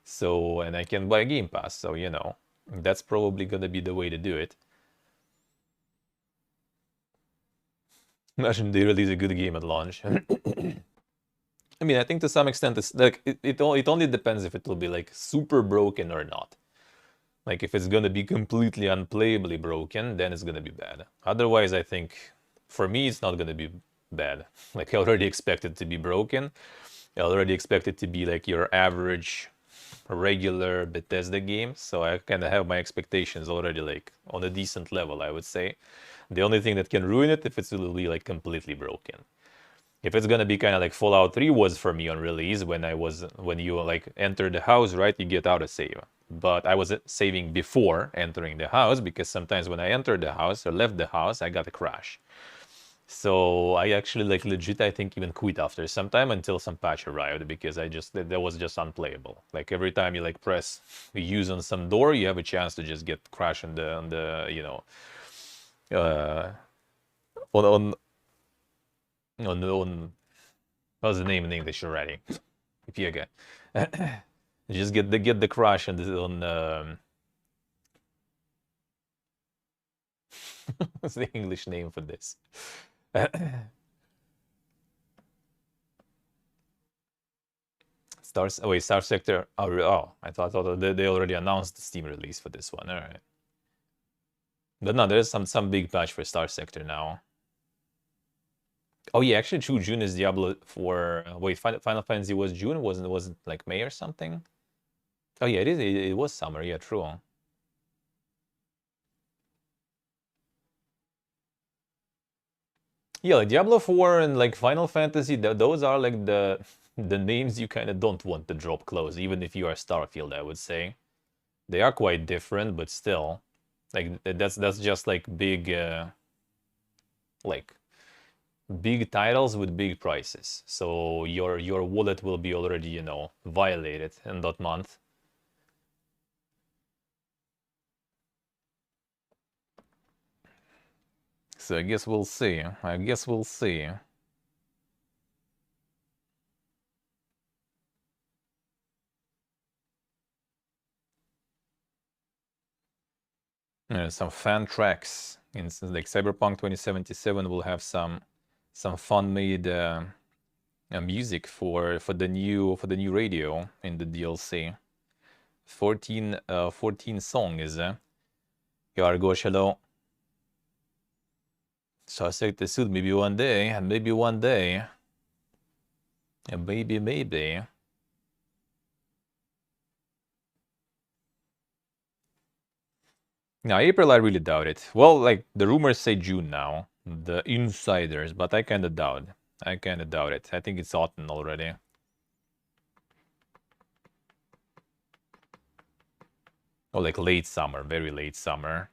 So, and I can buy Game Pass. So, you know, that's probably going to be the way to do it. Imagine they release a good game at launch. I mean, I think to some extent, it's like it only depends if it will be like super broken or not. Like if it's gonna be completely unplayably broken, then it's gonna be bad. Otherwise, I think for me, it's not gonna be bad. Like I already expect it to be broken. I already expect it to be like your average, regular Bethesda game. So I kind of have my expectations already like on a decent level, I would say. The only thing that can ruin it if it's will be like completely broken. If it's gonna be kind of like Fallout 3 was for me on release when you like enter the house, right, you get out a save. But I was saving before entering the house because sometimes when I entered the house or left the house, I got a crash. So I actually like legit, I think even quit after some time until some patch arrived because that was just unplayable. Like every time you like press use on some door, you have a chance to just get crash on the you know, uh, on on what's the name in English already? If you get just get the crash on what's the English name for this? Stars. Oh wait, Star Sector. Oh, I thought they already announced the Steam release for this one. All right, but no, there's some big patch for Star Sector now. Oh yeah, actually, June is Diablo for. Wait, Final Fantasy was June, wasn't like May or something? Oh yeah, it is. It was summer. Yeah, true. Yeah, like Diablo 4 and like Final Fantasy, those are like the names you kind of don't want to drop close, even if you are Starfield, I would say. They are quite different, but still, like that's just like big titles with big prices. So your wallet will be already, you know, violated in that month. So I guess we'll see. I guess we'll see. some fan tracks. Instance like Cyberpunk 2077 will have some fun made music for the new radio in the DLC. 14 songs. Yargos, hello. So I said this soon, maybe one day, and maybe one day. And maybe. Now, April, I really doubt it. Well, like, the rumors say June now. The insiders, but I kinda doubt. I kinda doubt it. I think it's autumn already. Or like late summer, very late summer.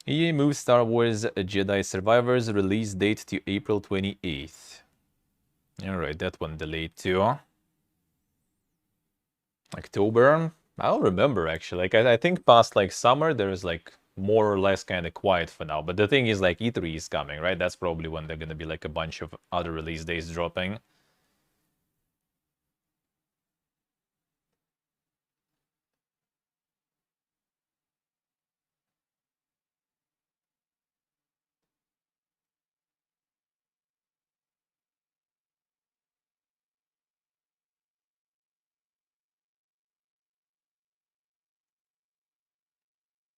EA moves Star Wars Jedi Survivors release date to April 28th. Alright, that one delayed too. October? I don't remember actually. Like I think past like summer there is like more or less kind of quiet for now. But the thing is like E3 is coming, right? That's probably when they're gonna be like a bunch of other release dates dropping.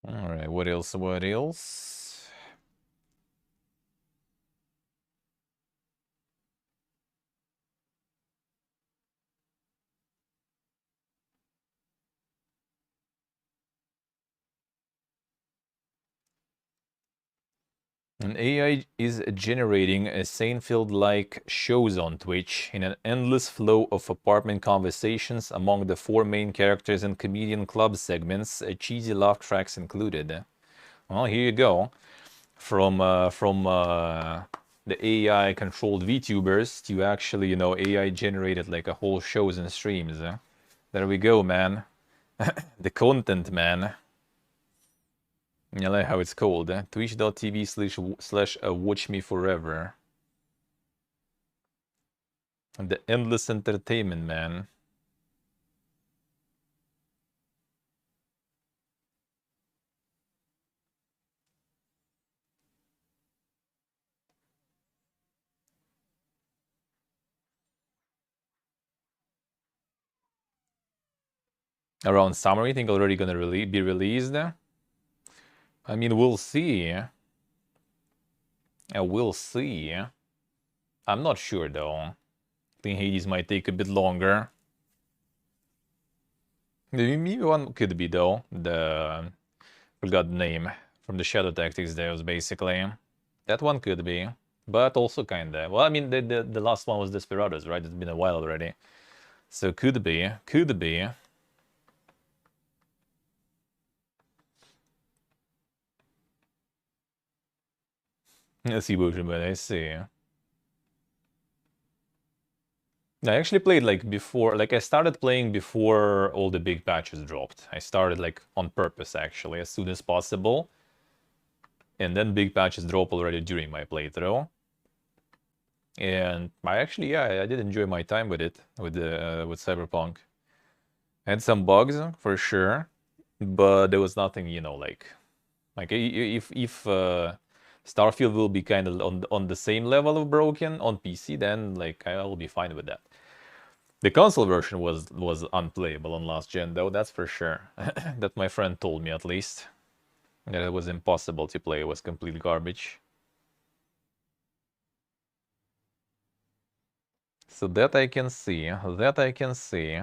Alright, what else? What else? An AI is generating a Seinfeld-like shows on Twitch in an endless flow of apartment conversations among the four main characters and comedian club segments, cheesy laugh tracks included. Well, here you go. From the AI-controlled VTubers to actually, you know, AI-generated like a whole shows and streams. There we go, man. The content, man. I like how it's called. Twitch.tv// watch me forever. The endless entertainment, man. Around summer, you think already gonna be released? I mean, we'll see. We'll see. I'm not sure though. I think Hades might take a bit longer. Maybe one could be though. Forgot the name from the Shadow Tactics there was basically. That one could be. But also kinda. Well, I mean the last one was Desperados, right? It's been a while already. So could be. Could be. I see but I see. I actually played like before, like I started playing before all the big patches dropped. I started like on purpose actually, as soon as possible. And then big patches drop already during my playthrough. And I actually, yeah, I did enjoy my time with it, with Cyberpunk. Had some bugs for sure, but there was nothing, you know, like if Starfield will be kind of on the same level of broken on PC, then like I'll be fine with that. The console version was unplayable on last gen, though, that's for sure. That my friend told me at least. That it was impossible to play, it was complete garbage. So that I can see, that I can see.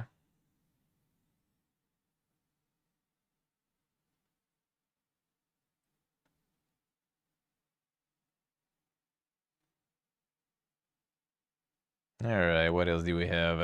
Alright, what else do we have?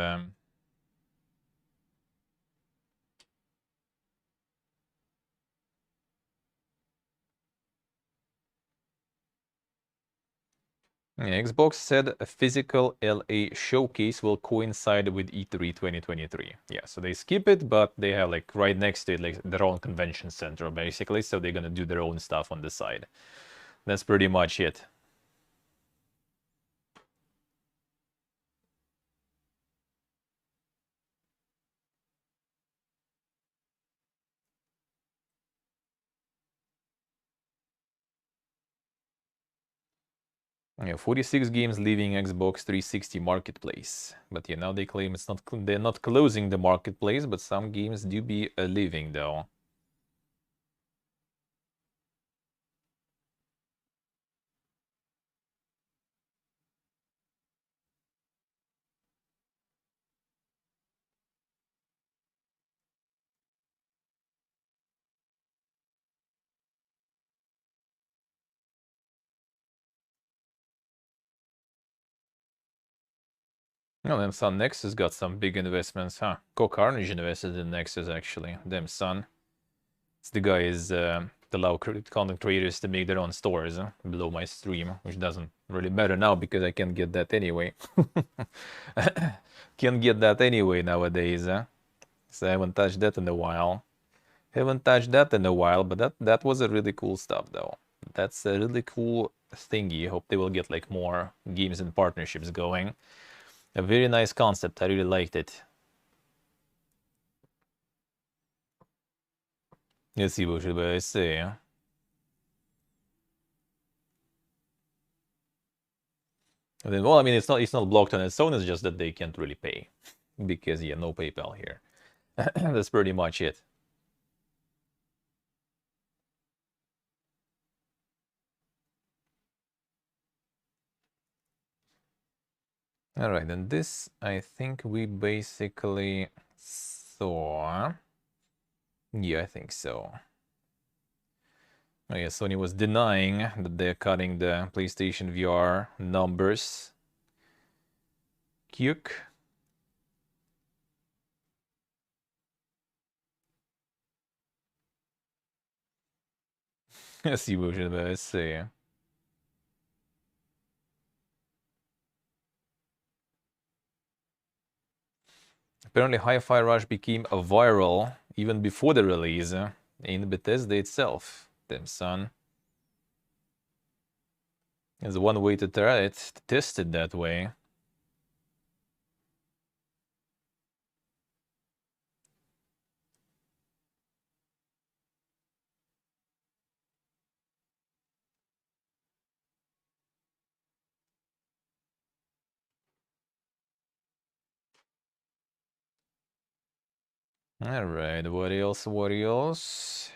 Yeah, Xbox said a physical LA showcase will coincide with E3 2023. Yeah, so they skip it, but they have like right next to it like their own convention center basically, so they're gonna do their own stuff on the side. That's pretty much it. Yeah, 46 games leaving Xbox 360 marketplace. But yeah, now they claim it's not they're not closing the marketplace, but some games do be leaving though. And then Sun Nexus got some big investments, huh? Carnage invested in Nexus actually. Damn son. It's the guy is allow content creators to make their own stores below my stream, which doesn't really matter now because I can get that anyway. Can get that anyway nowadays, so I haven't touched that in a while. Haven't touched that in a while, but that was a really cool stuff though. That's a really cool thingy. Hope they will get like more games and partnerships going. A very nice concept. I really liked it. Let's see what should I say. And then, well, I mean, it's not blocked on its own. It's just that they can't really pay because yeah, no PayPal here. That's pretty much it. All right, and this I think we basically saw. Yeah, I think so. Oh yeah, Sony was denying that they're cutting the PlayStation VR numbers. Kyuk. Let's see what should I say. Apparently, Hi-Fi Rush became a viral even before the release in Bethesda itself. Damn son. There's one way to try it, to test it that way. Alright, what else, what else?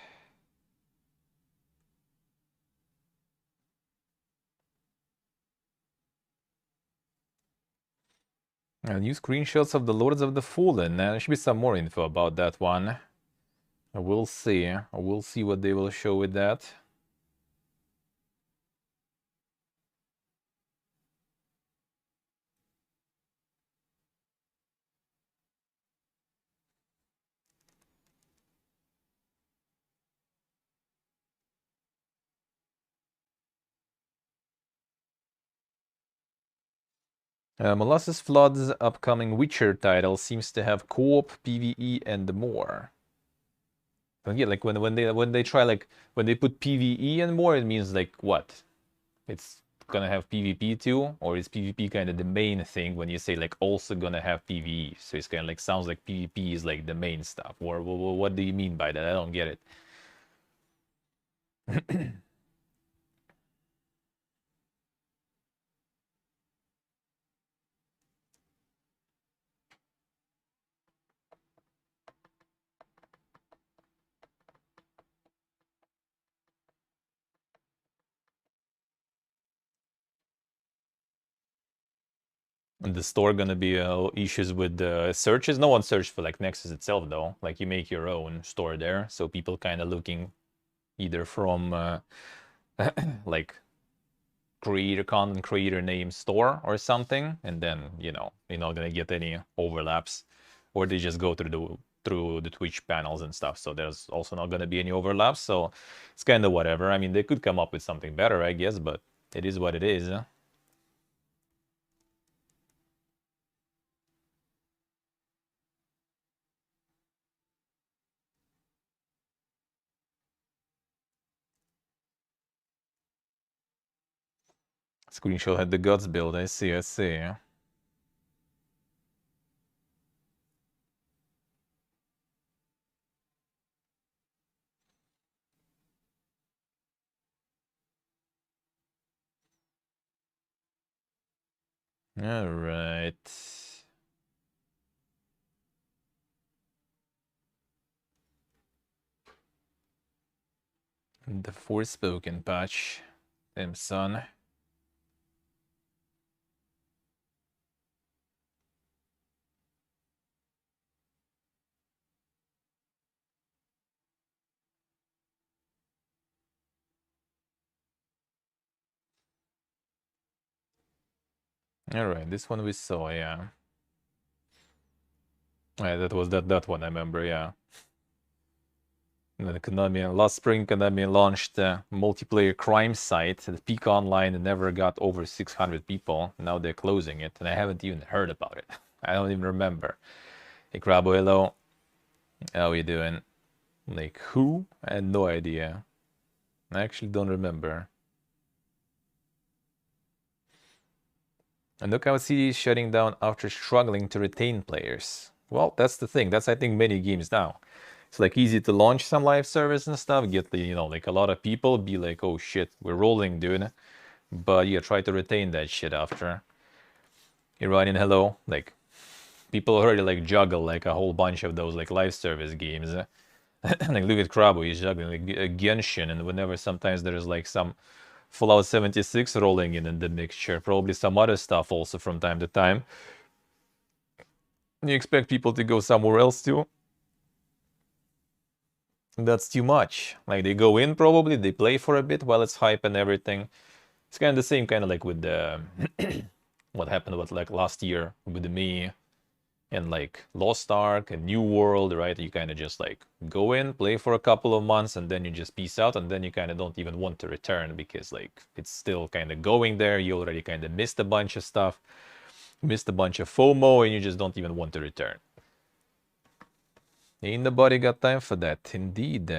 New screenshots of the Lords of the Fallen. There should be some more info about that one. We'll see. We'll see what they will show with that. Molasses Flood's upcoming Witcher title seems to have co-op, PvE, and more. But yeah, like when they try like when they put PvE and more, it means like what? It's gonna have PvP too, or is PvP kind of the main thing when you say like also gonna have PvE? So it's kind of like sounds like PvP is like the main stuff. Or what do you mean by that? I don't get it. And the store gonna be issues with searches. No one searched for like Nexus itself though. Like you make your own store there, so people kind of looking either from like content creator name store or something, and then you're not gonna get any overlaps, or they just go through the Twitch panels and stuff. So there's also not gonna be any overlaps. So it's kind of whatever. I mean, they could come up with something better, I guess, but it is what it is. Screenshot had the guts build. I see. I see. All right. The Forspoken patch. Damn son. All right, this one we saw, yeah. Yeah, that was that one I remember, yeah. And then Konami, last spring, Konami launched a multiplayer crime site. The peak online never got over 600 people. Now they're closing it, and I haven't even heard about it. I don't even remember. Hey, Crabo, hello. How you doing? Like, who? I had no idea. I actually don't remember. And Knockout City is shutting down after struggling to retain players. Well, that's the thing. That's, I think, many games now. It's like easy to launch some live service and stuff, get the, you know, like a lot of people be like, oh shit, we're rolling, dude. But yeah, try to retain that shit after. Iranian hello. Like, people already like juggle like a whole bunch of those like live service games. Like, look at Krabo, he's juggling like Genshin, and whenever sometimes there's like some Fallout 76 rolling in the mixture, probably some other stuff also from time to time. You expect people to go somewhere else too? That's too much. Like, they go in probably, they play for a bit while it's hype and everything. It's kind of the same kind of like with the what happened with like last year with me and like Lost Ark and New World, right? You kind of just like go in, play for a couple of months, and then you just peace out, and then you kind of don't even want to return because like it's still kind of going there. You already kind of missed a bunch of stuff, missed a bunch of FOMO, and you just don't even want to return. Ain't nobody got time for that, indeed.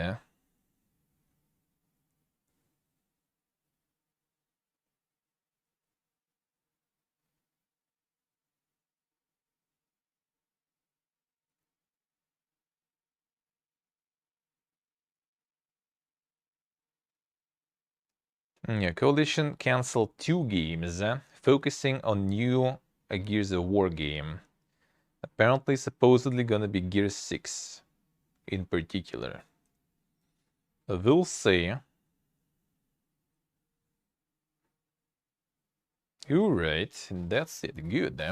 Yeah, Coalition canceled 2 games, focusing on new Gears of War game. Apparently, supposedly gonna be Gears 6 in particular. We'll see. Alright, that's it. Good.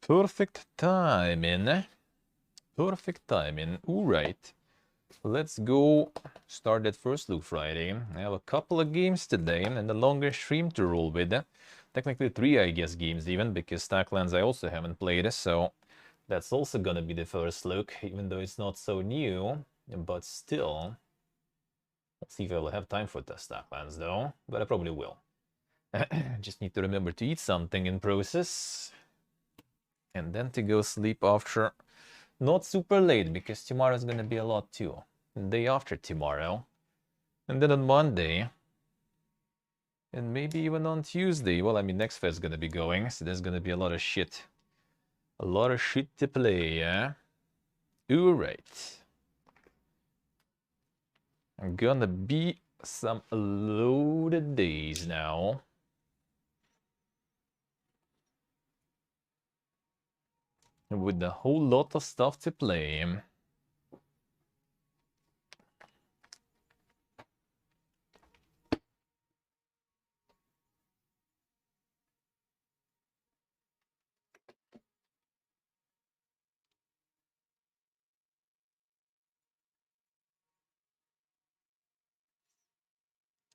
Perfect timing. Perfect timing. Alright. Let's go start that first look Friday. I have a couple of games today and a longer stream to roll with. Technically 3, I guess, games even, because Stacklands I also haven't played, so that's also gonna be the first look, even though it's not so new, but still. Let's see if I will have time for the Stacklands though, but I probably will. Just need to remember to eat something in process. And then to go sleep after. Not super late, because tomorrow's gonna be a lot too. The day after tomorrow. And then on Monday. And maybe even on Tuesday. Well, I mean, next fest's gonna be going, so there's gonna be a lot of shit. A lot of shit to play, yeah? Alright. I'm gonna be some loaded days now. With a whole lot of stuff to play.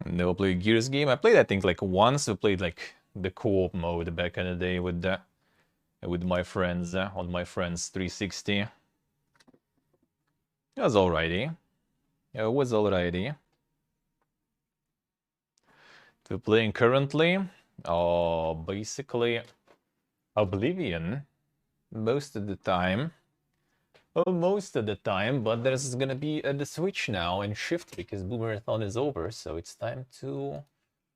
Never played Gears game. I played, I think, like once. I played like the co-op mode back in the day with my friends on my friend's 360. It was alrighty. Yeah, it was alrighty. We're playing currently, basically Oblivion most of the time. Well, most of the time, but there's gonna be the Switch now and Shift because Boomerthon is over, so it's time to